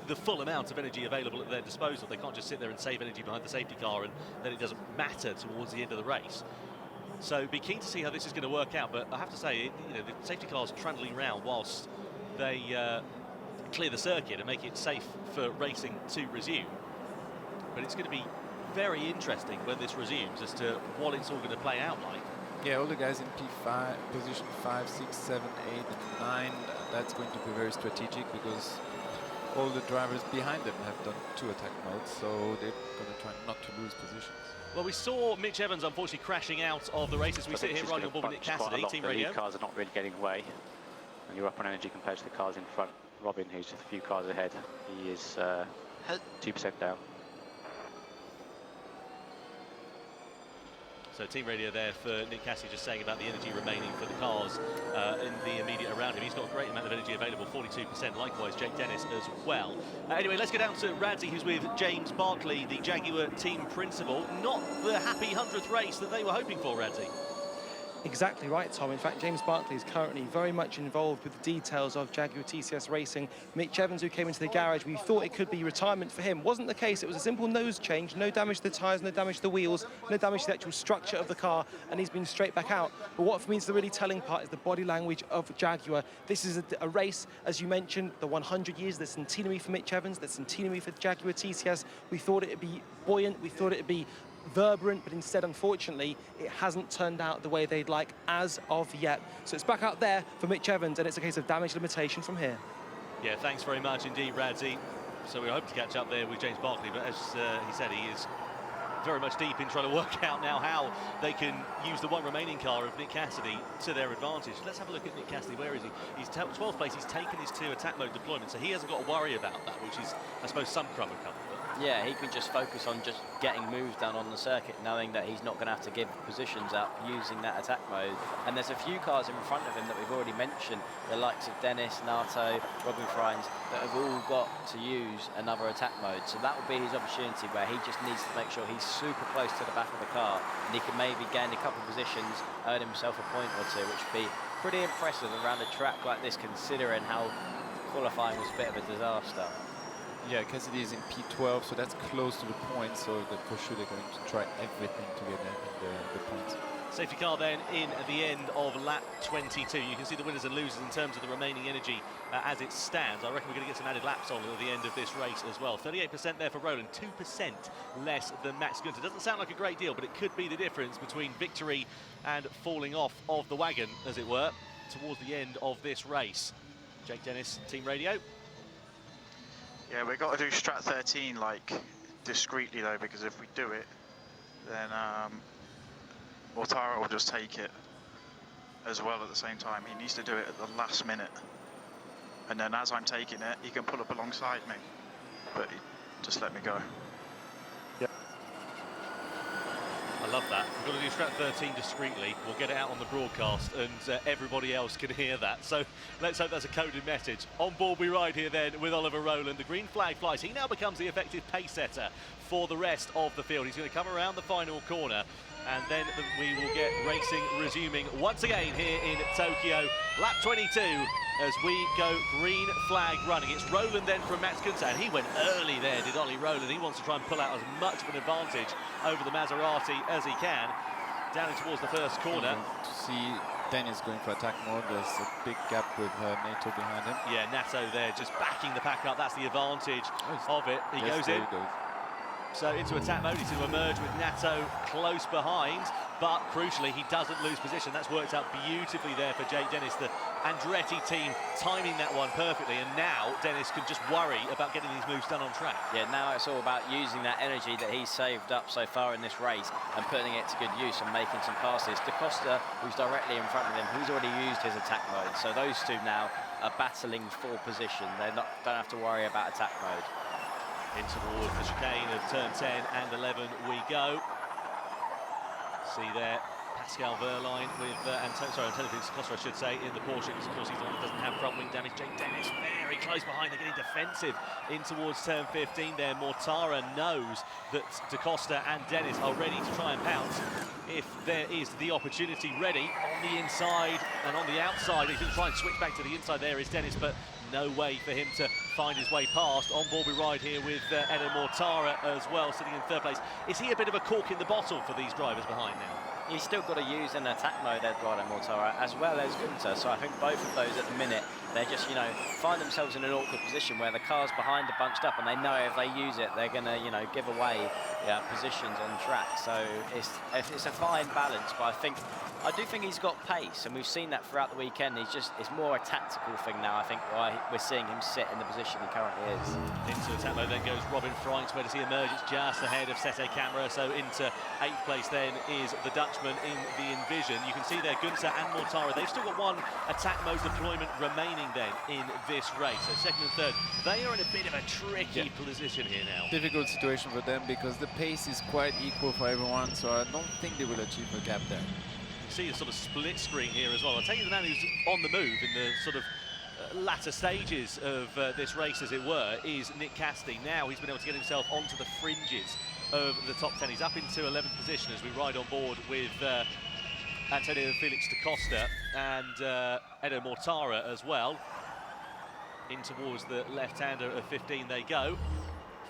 the full amount of energy available at their disposal. They can't just sit there and save energy behind the safety car and then it doesn't matter towards the end of the race. So be keen to see how this is going to work out, but I have to say, you know, the safety car's trundling round whilst they clear the circuit and make it safe for racing to resume. But it's going to be very interesting when this resumes as to what it's all going to play out like. Yeah, all the guys in P5, position 5, 6, 7, 8, and 9, that's going to be very strategic because all the drivers behind them have done 2 attack modes, so they're going to try not to lose positions. Well, we saw Mitch Evans unfortunately crashing out of the race as we sit here riding on board with Nick Cassidy, Team Radio. The cars are not really getting away, and you're up on energy compared to the cars in front. Robin, who's just a few cars ahead, he is 2% down. So Team Radio there for Nick Cassidy, just saying about the energy remaining for the cars in the immediate around him. He's got a great amount of energy available, 42%. Likewise, Jake Dennis as well. Anyway, let's go down to Radzi, who's with James Barkley, the Jaguar team principal. Not the happy 100th race that they were hoping for, Radzi. Exactly right, Tom. In fact, James Barkley is currently very much involved with the details of Jaguar TCS racing. Mitch Evans, who came into the garage, we thought it could be retirement for him. Wasn't the case. It was a simple nose change, no damage to the tyres, no damage to the wheels, no damage to the actual structure of the car, and he's been straight back out. But what for me is the really telling part is the body language of Jaguar. This is a race, as you mentioned, the 100 years, the centenary for Mitch Evans, the centenary for Jaguar TCS. We thought it'd be buoyant, we thought it'd be vibrant, but instead, unfortunately, it hasn't turned out the way they'd like as of yet. So it's back out there for Mitch Evans, and it's a case of damage limitation from here. Yeah, thanks very much indeed, Radzi. So we hope to catch up there with James Barkley, but as he said, he is very much deep in trying to work out now how they can use the one remaining car of Nick Cassidy to their advantage. Let's have a look at Nick Cassidy. Where is he? He's 12th place. He's taken his 2 attack mode deployments, so he hasn't got to worry about that, which is, I suppose, some crumb of comfort. Yeah, he can just focus on just getting moves done on the circuit, knowing that he's not going to have to give positions up using that attack mode. And there's a few cars in front of him that we've already mentioned, the likes of Dennis, Nato, Robin Freins, that have all got to use another attack mode. So that will be his opportunity, where he just needs to make sure he's super close to the back of the car, and he can maybe gain a couple of positions, earn himself a point or 2, which would be pretty impressive around a track like this, considering how qualifying was a bit of a disaster. Yeah, Cassidy is in P12, so that's close to the point, so for sure they're going to try everything to get the points. Safety car then in at the end of lap 22. You can see the winners and losers in terms of the remaining energy as it stands. I reckon we're going to get some added laps on at the end of this race as well. 38% there for Roland, 2% less than Max Günther. Doesn't sound like a great deal, but it could be the difference between victory and falling off of the wagon, as it were, towards the end of this race. Jake Dennis, Team Radio. Yeah, we've got to do Strat 13 like discreetly though, because if we do it, then Mortara will just take it as well at the same time. He needs to do it at the last minute, and then as I'm taking it, he can pull up alongside me, but just let me go. I love that. We've got to do Strat 13 discreetly. We'll get it out on the broadcast and everybody else can hear that. So let's hope that's a coded message. On board we ride here then with Oliver Rowland. The green flag flies. He now becomes the effective pace setter for the rest of the field. He's going to come around the final corner And then we will get racing resuming once again here in Tokyo. Lap 22 as we go green flag running. It's Roland then from Max Günther, and he went early there, did Ollie Roland. He wants to try and pull out as much of an advantage over the Maserati as he can. Down in towards the first corner. To see Dennis going for attack mode, there's a big gap with Nato behind him. Yeah, Nato there just backing the pack up. That's the advantage of it. He goes in. So into attack mode, he's going to emerge with Nato close behind, but crucially he doesn't lose position. That's worked out beautifully there for Jake Dennis. The Andretti team timing that one perfectly, and now Dennis can just worry about getting these moves done on track. Yeah, now it's all about using that energy that he's saved up so far in this race and putting it to good use and making some passes. Da Costa, who's directly in front of him, he's already used his attack mode, so those two now are battling for position. They don't have to worry about attack mode. In towards the chicane of turn 10 and 11 we go. See there, Pascal Wehrlein with Antonio Felix da Costa, I should say, in the Porsche, because of course he's the one that doesn't have front wing damage. Jake Dennis very close behind. They're getting defensive in towards turn 15 there. Mortara knows that da Costa and Dennis are ready to try and pounce if there is the opportunity ready on the inside and on the outside. He's going to try and switch back to the inside. There is Dennis, but no way for him to find his way past. On board we ride here with Edo Mortara as well, sitting in third place. Is he a bit of a cork in the bottle for these drivers behind now? He's still got to use an attack mode, Eduardo Mortara, as well as Günther. So I think both of those at the minute, they're just, you know, find themselves in an awkward position where the cars behind are bunched up, and they know if they use it, they're going to, you know, give away positions on track. So it's a fine balance, but I do think he's got pace, and we've seen that throughout the weekend. It's more a tactical thing now, I think, why we're seeing him sit in the position he currently is. Into attack mode then goes Robin Freins. Where does he emerge? It's just ahead of Sete Camera. So into 8th place then is the Dutchman in the Envision. You can see there Günther and Mortara, they've still got one attack mode deployment remaining then in this race. So second and third, they are in a bit of a tricky position here now. Difficult situation for them because the pace is quite equal for everyone, so I don't think they will achieve a gap there. See a sort of split screen here as well. I'll tell you the man who's on the move in the sort of latter stages of this race, as it were, is Nick Casti. Now he's been able to get himself onto the fringes of the top 10. He's up into 11th position as we ride on board with Antonio Felix da Costa and Edo Mortara as well. In towards the left-hander of 15 they go.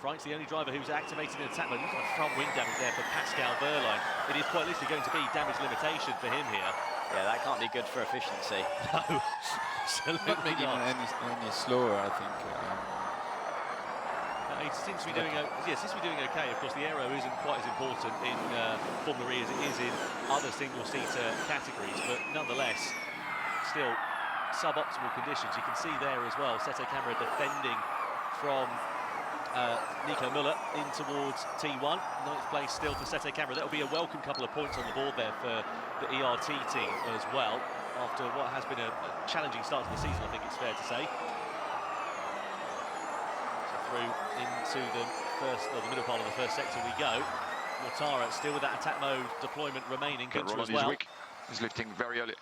Frank's the only driver who's activated an attack mode. Look at the front wing damage there for Pascal Wehrlein. It is quite literally going to be damage limitation for him here. Yeah, that can't be good for efficiency. No, absolutely not making any slower, I think. He seems to be doing okay. Of course, the aero isn't quite as important in Formula E as it is in other single-seater categories, but nonetheless, still suboptimal conditions. You can see there as well, Sete Camera defending from Nico Müller in towards T1. 9th place still for Sete Camera. That'll be a welcome couple of points on the board there for the ERT team as well, after what has been a challenging start to the season, I think it's fair to say. So through into the middle part of the first sector we go. Mortara still with that attack mode deployment remaining. Günther as well. He's lifting very early.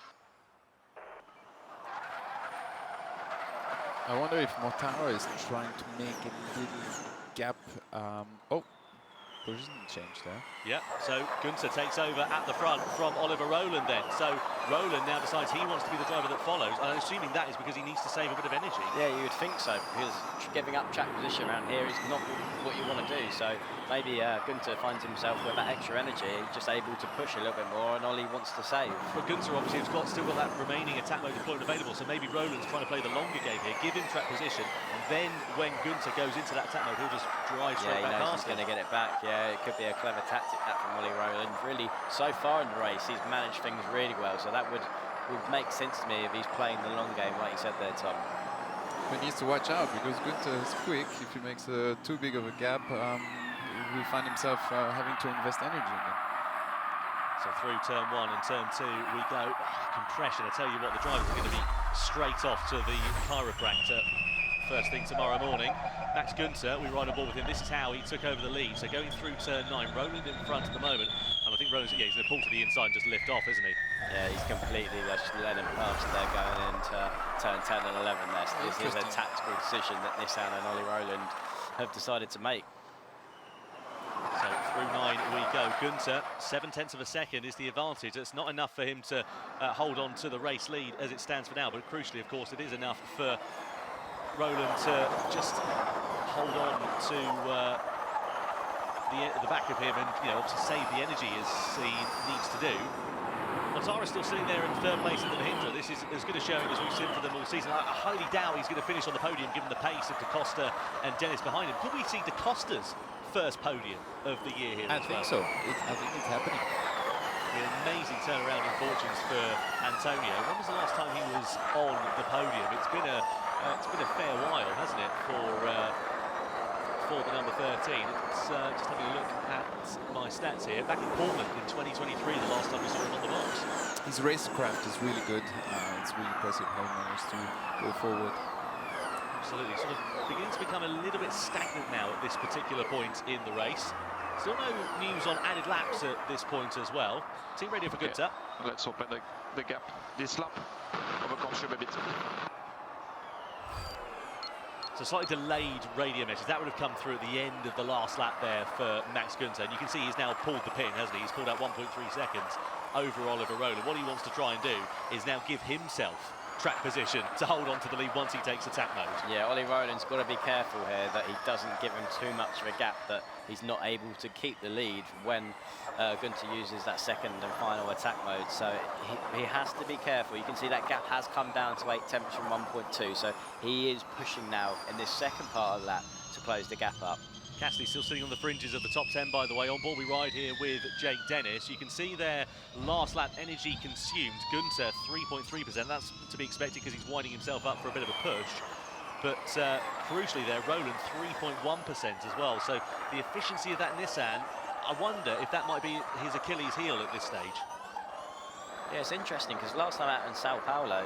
I wonder if Mortara is trying to make a little gap. Oh, position change there. Yeah, so Günther takes over at the front from Oliver Roland then. So Roland now decides he wants to be the driver that follows. I'm assuming that is because he needs to save a bit of energy. Yeah, you would think so, because giving up track position around here is not what you want to do. So maybe Günther finds himself with that extra energy, just able to push a little bit more, and Ollie wants to save. But Günther obviously has still got that remaining attack mode deployment available, so maybe Roland's trying to play the longer game here, give him track position, and then when Günther goes into that attack mode, he'll just drive straight back past he's going to get it back. Yeah, it could be a clever tactic that from Ollie Roland. Really, so far in the race, he's managed things really well, so that would make sense to me if he's playing the long game, like you said there, Tom. He needs to watch out because Günther is quick. If he makes too big of a gap, he will find himself having to invest energy again. So through turn 1 and turn 2 we go. Compression, I tell you what, the drivers are going to be straight off to the chiropractor first thing tomorrow morning. Max Günther, we ride on board with him. This is how he took over the lead. So going through turn 9, Roland in front at the moment. And I think Roland's, he's going to pull to the inside and just lift off, isn't he? Yeah, he's completely just let him past there going into turn 10 and 11 there. So this is a tactical decision that Nissan and Ollie Roland have decided to make. So through 9 we go. Günther, 7/10 of a second is the advantage. That's not enough for him to hold on to the race lead as it stands for now, but crucially, of course, it is enough for Roland to just hold on to the back of him and, obviously save the energy as he needs to do. Mortara's still sitting there in third place at the Mahindra. This is as good a showing as we've seen for them all season. I highly doubt he's going to finish on the podium given the pace of Da Costa and Dennis behind him. Could we see Da Costa's first podium of the year here? I think so. I think it's happening. An amazing turnaround in fortunes for Antonio. When was the last time he was on the podium? It's been a fair while, hasn't it, for the number 13. It's just having a look at my stats here. Back in Portland in 2023, the last time we saw him on the box. His racecraft is really good. It's really impressive how he managed to go forward. Absolutely, sort of beginning to become a little bit stagnant now at this particular point in the race. Still no news on added laps at this point as well. Team radio for Günther. Let's open the gap this lap. Overconsume a bit. So slightly delayed radio message. That would have come through at the end of the last lap there for Max Günther. And you can see he's now pulled the pin, hasn't he? He's pulled out 1.3 seconds over Oliver Roland. What he wants to try and do is now give himself track position to hold on to the lead once he takes attack mode. Yeah, Ollie Rowland's got to be careful here that he doesn't give him too much of a gap, that he's not able to keep the lead when Günther uses that second and final attack mode. So he has to be careful. You can see that gap has come down to 8 tenths from 1.2. So he is pushing now in this second part of the lap to close the gap up. Cassidy still sitting on the fringes of the top 10, by the way. On board we ride here with Jake Dennis. You can see their last lap energy consumed. Günther, 3.3%. That's to be expected because he's winding himself up for a bit of a push. But crucially there, Roland, 3.1% as well. So the efficiency of that Nissan, I wonder if that might be his Achilles heel at this stage. Yeah, it's interesting because last time out in Sao Paulo,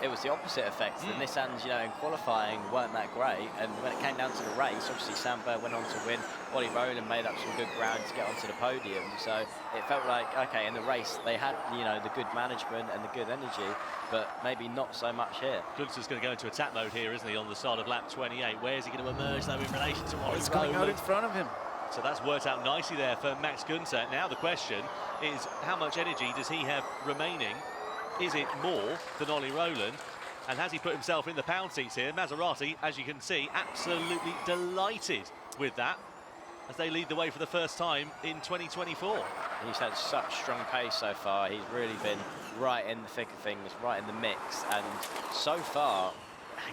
it was the opposite effect. The Nissans, in qualifying weren't that great, and when it came down to the race, obviously Sam Bird went on to win. Ollie Rowland made up some good ground to get onto the podium, so it felt like, okay, in the race they had, the good management and the good energy, but maybe not so much here. Günther's going to go into attack mode here, isn't he, on the start of lap 28. Where is he going to emerge, though, in relation to Ollie It's coming out in front of him. So that's worked out nicely there for Max Günther. Now the question is, how much energy does he have remaining? Is it more than Ollie Rowland? And has he put himself in the pound seats here? Maserati, as you can see, absolutely delighted with that as they lead the way for the first time in 2024. He's had such strong pace so far. He's really been right in the thick of things, right in the mix. And so far,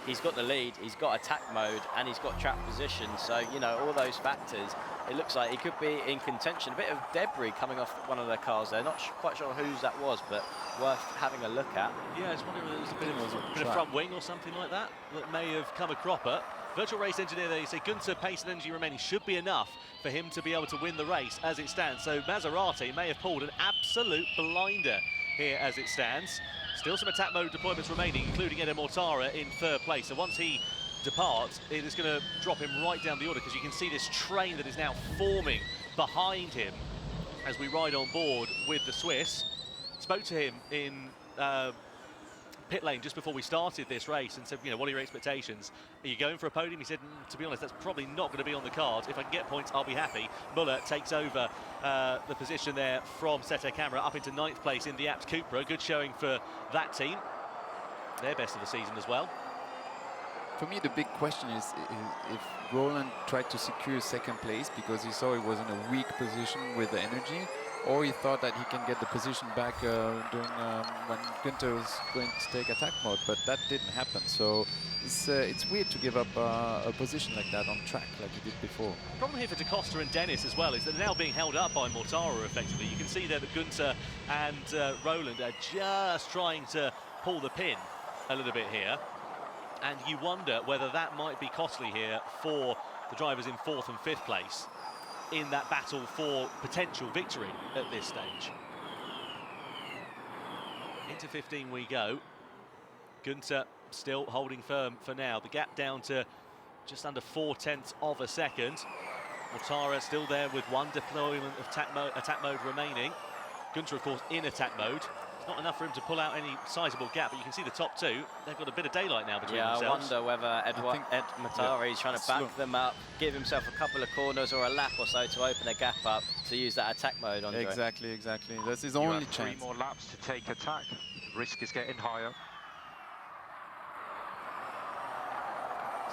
he's got the lead, he's got attack mode, and he's got track position. So, all those factors, it looks like he could be in contention. A bit of debris coming off one of their cars there. Not quite sure whose that was, but worth having a look at. Yeah, I was wondering whether there was a bit of front wing or something like that that may have come a cropper. Virtual race engineer there, you say Günther pace and energy remaining should be enough for him to be able to win the race as it stands. So Maserati may have pulled an absolute blinder here as it stands. Still some attack mode deployments remaining, including Eder Mortara in third place. So once he departs, it is going to drop him right down the order, because you can see this train that is now forming behind him as we ride on board with the Swiss. Spoke to him in pit lane just before we started this race and said, what are your expectations? Are you going for a podium? He said, to be honest, that's probably not going to be on the cards. If I can get points, I'll be happy. Muller takes over the position there from Sete Camera up into 9th place in the Abt Cupra. Good showing for that team. Their best of the season as well. For me, the big question is if Roland tried to secure second place because he saw he was in a weak position with the energy, or he thought that he can get the position back during when Günther was going to take attack mode, but that didn't happen. So it's weird to give up a position like that on track like he did before. The problem here for Da Costa and Dennis as well is that they're now being held up by Mortara effectively. You can see there that Günther and Roland are just trying to pull the pin a little bit here. And you wonder whether that might be costly here for the drivers in 4th and 5th place in that battle for potential victory at this stage. Into 15 we go. Günther still holding firm for now. The gap down to just under 4/10 of a second. Mortara still there with one deployment of attack mode remaining. Günther, of course, in attack mode. It's not enough for him to pull out any sizable gap, but you can see the top two. They've got a bit of daylight now between themselves. I wonder whether Ed Matari is trying to back them up, give himself a couple of corners or a lap or so to open a gap up to use that attack mode on. Exactly. That's his only chance. 3 more laps to take attack. Risk is getting higher.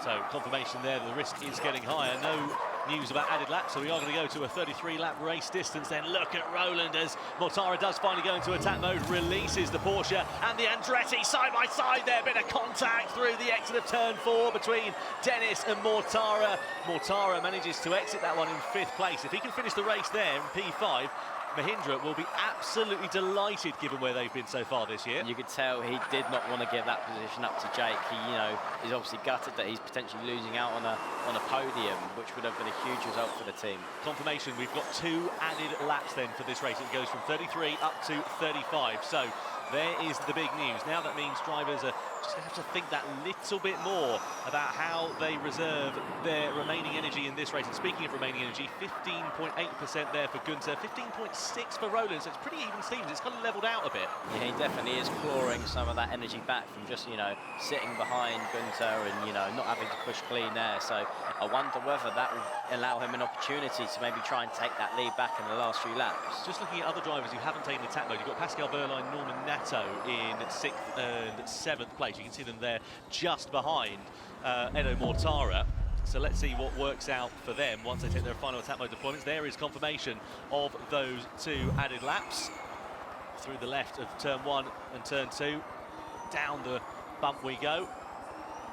So confirmation there that the risk is getting higher. No news about added laps, so we are going to go to a 33-lap race distance. Then look at Roland as Mortara does finally go into attack mode, releases the Porsche and the Andretti side by side there. Bit of contact through the exit of turn 4 between Dennis and Mortara. Mortara manages to exit that one in 5th place. If he can finish the race there in P5, Mahindra will be absolutely delighted given where they've been so far this year. You could tell he did not want to give that position up to Jake. He, is obviously gutted that he's potentially losing out on a podium, which would have been a huge result for the team. Confirmation, we've got 2 added laps then for this race. It goes from 33 up to 35. So there is the big news. Now that means drivers are just going to have to think that little bit more about how they reserve their remaining energy in this race. And speaking of remaining energy, 15.8% there for Gunther, 15.6 for Roland, so it's pretty even Stevens. It's kind of leveled out a bit. Yeah, he definitely is clawing some of that energy back from just, sitting behind Gunther and, not having to push clean there. So I wonder whether that will allow him an opportunity to maybe try and take that lead back in the last few laps. Just looking at other drivers who haven't taken the attack mode, you've got Pascal Wehrlein, Norman Nato in 6th and 7th place. You can see them there just behind Edo Mortara. So let's see what works out for them once they take their final attack mode deployments. There is confirmation of those 2 added laps. Through the left of turn 1 and turn 2. Down the bump we go.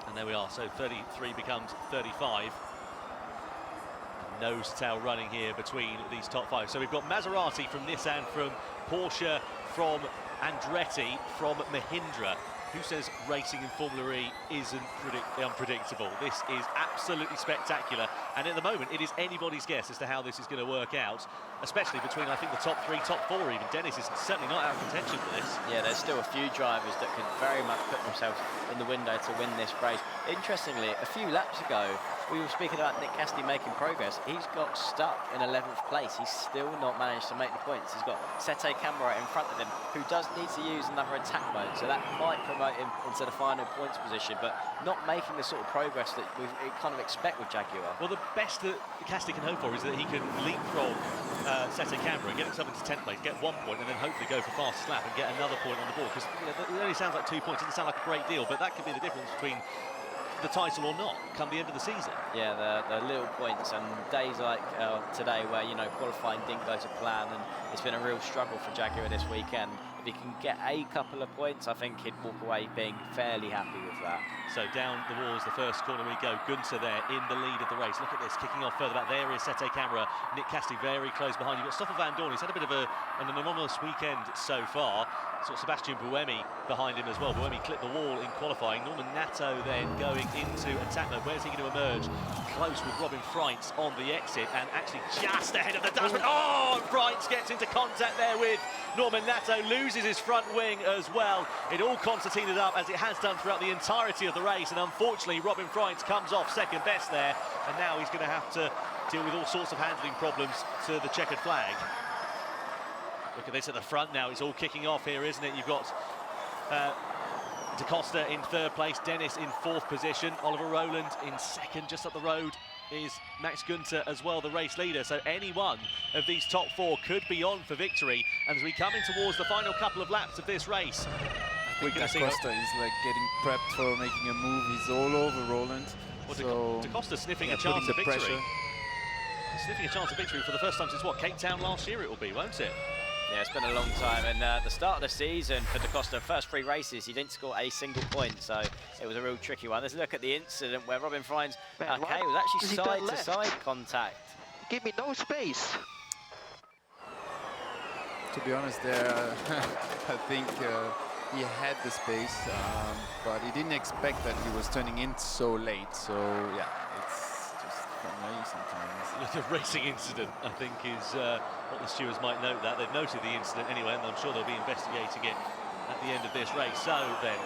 And there we are, so 33 becomes 35. Nose to tail running here between these top 5. So we've got Maserati from Nissan, from Porsche, from Andretti, from Mahindra. Who says racing in Formula E isn't unpredictable? This is absolutely spectacular, and at the moment it is anybody's guess as to how this is going to work out, especially between, I think, the top 3, top 4 even. Dennis is certainly not out of contention for this. Yeah, there's still a few drivers that could very much put themselves in the window to win this race. Interestingly, a few laps ago, we were speaking about Nick Cassidy making progress. He's got stuck in 11th place. He's still not managed to make the points. He's got Sete Camara in front of him, who does need to use another attack mode, so that might promote him into the final points position, but not making the sort of progress that we kind of expect with Jaguar. Well, the best that Cassidy can hope for is that he can leapfrog Sete Camara, get himself into 10th place, get 1 point, and then hopefully go for fastest lap and get another point on the board, because it only sounds like 2 points. It doesn't sound like a great deal, but that could be the difference between the title or not come the end of the season. Yeah, the little points, and days like today where qualifying didn't go to plan, and it's been a real struggle for Jaguar this weekend. If he can get a couple of points, I think he'd walk away being fairly happy with that. So down the walls, the first corner we go. Gunther there in the lead of the race. Look at this, kicking off further back. There is Sete Camara. Nick Cassidy very close behind. You've got Stoffel Van Dorn. He's had a bit of an anomalous weekend so far. So Sebastian Buemi behind him as well. Buemi clipped the wall in qualifying. Norman Nato then going into attack mode. Where's he going to emerge? Close with Robin Freitz on the exit, and actually just ahead of the Dutchman. Oh, Freitz gets into contact there with Norman Nato, loses his front wing as well. It all concertinaed up as it has done throughout the entirety of the race, and unfortunately Robin Freitz comes off second best there, and now he's going to have to deal with all sorts of handling problems to the checkered flag. Look at this at the front now, it's all kicking off here, isn't it? You've got Da Costa in 3rd place, Dennis in 4th position, Oliver Rowland in 2nd. Just up the road is Max Gunther as well, the race leader. So any one of these top 4 could be on for victory. And as we come in towards the final couple of laps of this race, we're going to see Da Costa is like getting prepped for making a move. He's all over Roland. Well, so Da Costa sniffing a chance of victory. Sniffing a chance of victory for the first time since what, Cape Town last year it will be, won't it? Yeah, it's been a long time, and the start of the season for Da Costa, first 3 races, he didn't score a single point, so it was a real tricky one. Let's look at the incident where Robin Freitz, it was actually side-to-side contact. Give me no space. To be honest, there, I think he had the space, but he didn't expect that he was turning in so late. So yeah, it's just funny sometimes. The racing incident, I think, is what the stewards might note that. They've noted the incident anyway, and I'm sure they'll be investigating it at the end of this race. So then,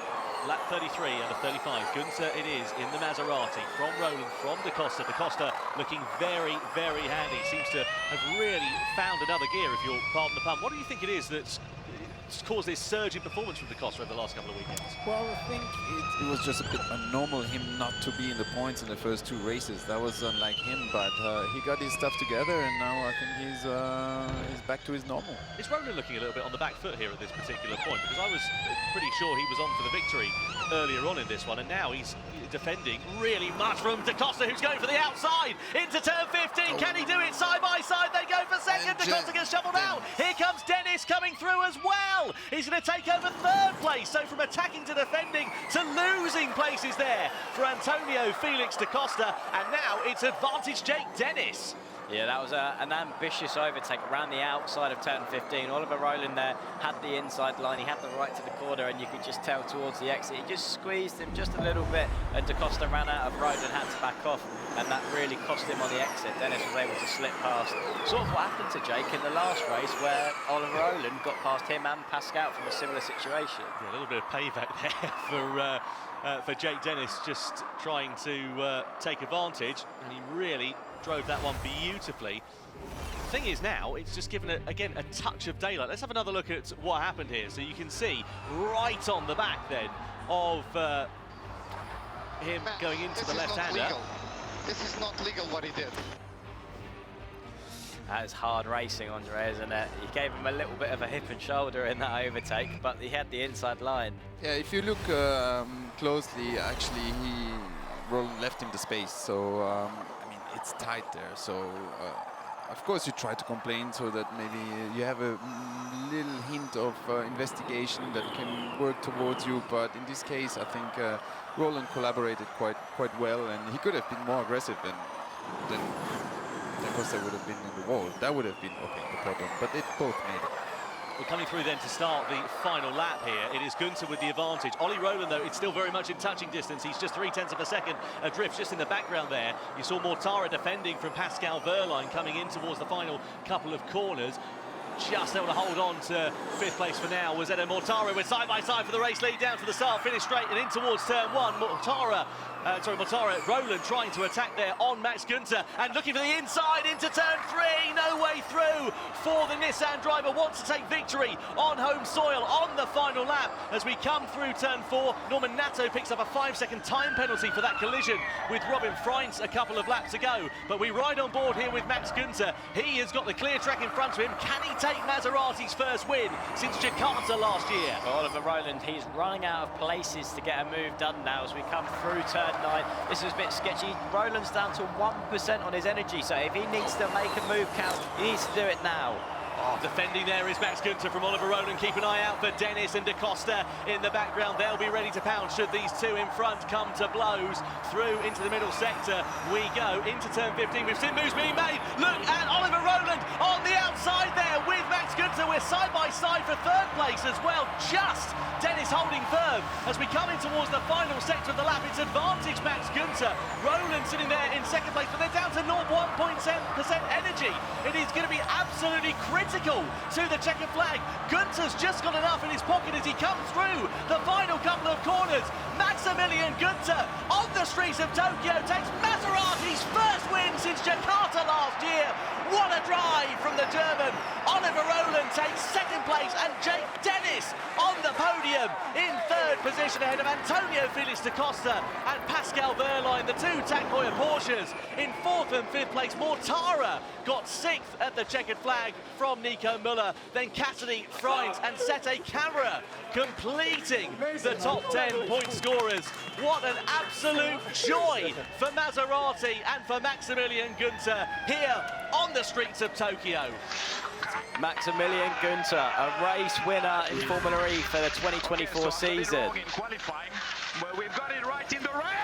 lap 33 out of 35. Gunther it is in the Maserati from Roland, from Da Costa. Da Costa looking very, very handy. Seems to have really found another gear, if you'll pardon the pun. What do you think it is that's caused this surge in performance from Da Costa over the last couple of weekends? Well, I think it was just a bit abnormal him not to be in the points in the first 2 races. That was unlike him, but he got his stuff together, and now I think he's back to his normal. Is Roland looking a little bit on the back foot here at this particular point? Because I was pretty sure he was on for the victory earlier on in this one, and now he's defending really much from Da Costa, who's going for the outside into turn 15. Can he do it side by side? They go for second. Da Costa gets shuffled out. Here comes Dennis coming through as well. He's going to take over 3rd place. So from attacking to defending to losing places there for Antonio Felix Da Costa, and now it's advantage Jake Dennis. Yeah, that was an ambitious overtake around the outside of turn 15. Oliver Rowland there had the inside line, he had the right to the corner, and you could just tell towards the exit. He just squeezed him just a little bit, and Da Costa ran out of road and had to back off, and that really cost him on the exit. Dennis was able to slip past. Sort of what happened to Jake in the last race, where Oliver Rowland got past him and Pascal from a similar situation. Yeah, a little bit of payback there for Jake Dennis, just trying to take advantage, and he really drove that one beautifully. The thing is now, it's just given it, again, a touch of daylight. Let's have another look at what happened here. So you can see right on the back then of him going into the left-hander. This is not legal what he did. That is hard racing, Andre, isn't it? He gave him a little bit of a hip and shoulder in that overtake, but he had the inside line. Yeah, if you look closely, actually, Roland left him the space. So, I mean, it's tight there. So, of course, you try to complain so that maybe you have a little hint of investigation that can work towards you. But in this case, I think Roland collaborated quite well, and he could have been more aggressive than Costa would have been in the wall. That would have been okay, the problem. But it both made it. We're coming through then to start the final lap here. It is Günther with the advantage. Ollie Rowland, though, it's still very much in touching distance. He's just 0.3 of a second adrift just in the background there. You saw Mortara defending from Pascal Wehrlein coming in towards the final couple of corners. Just able to hold on to 5th place for now was Edo Mortara. We're side by side for the race lead down to the start, finish straight and in towards turn 1. Mortara, Rowland trying to attack there on Max Günther and looking for the inside into turn 3. No way through for the Nissan driver. Wants to take victory on home soil on the final lap as we come through turn 4. Norman Nato picks up a 5-second time penalty for that collision with Robin Freins a couple of laps ago. But we ride on board here with Max Günther. He has got the clear track in front of him. Can he take Maserati's first win since Jakarta last year? Oliver Rowland, he's running out of places to get a move done now as we come through turn 9. This is a bit sketchy. Rowland's down to 1% on his energy, so if he needs to make a move count, he needs to do it now. Oh, defending there is Max Günther from Oliver Rowland. Keep an eye out for Dennis and Da Costa in the background. They'll be ready to pounce should these two in front come to blows. Through into the middle sector we go into turn 15. We've seen moves being made. Look at Oliver Rowland on the outside there with Max Günther. We're side by side for 3rd place as well. Just Dennis holding firm as we come in towards the final sector of the lap. It's advantage Max Günther. Rowland sitting there in 2nd place, but they're down to 0.1% energy. It is going to be absolutely critical to the checkered flag. Günther's just got enough in his pocket as he comes through the final couple of corners. Maximilian Günther on the streets of Tokyo takes Maserati's first win since Jakarta last year. What a drive from the German. Oliver Rowland takes 2nd place and Jake Dennis on the podium in 3rd position ahead of Antonio Felix Da Costa and Pascal Wehrlein, the two Tag Heuer Porsches. In 4th and 5th place, Mortara got 6th at the checkered flag from Nico Müller. Then Cassidy, Freins and Sete Camara completing the top 10 point scorers. What an absolute joy for Maserati and for Maximilian Günther here on the streets of Tokyo. Maximilian Günther, a race winner in Formula E for the 2024 season. In qualifying, where we've got it right in the race.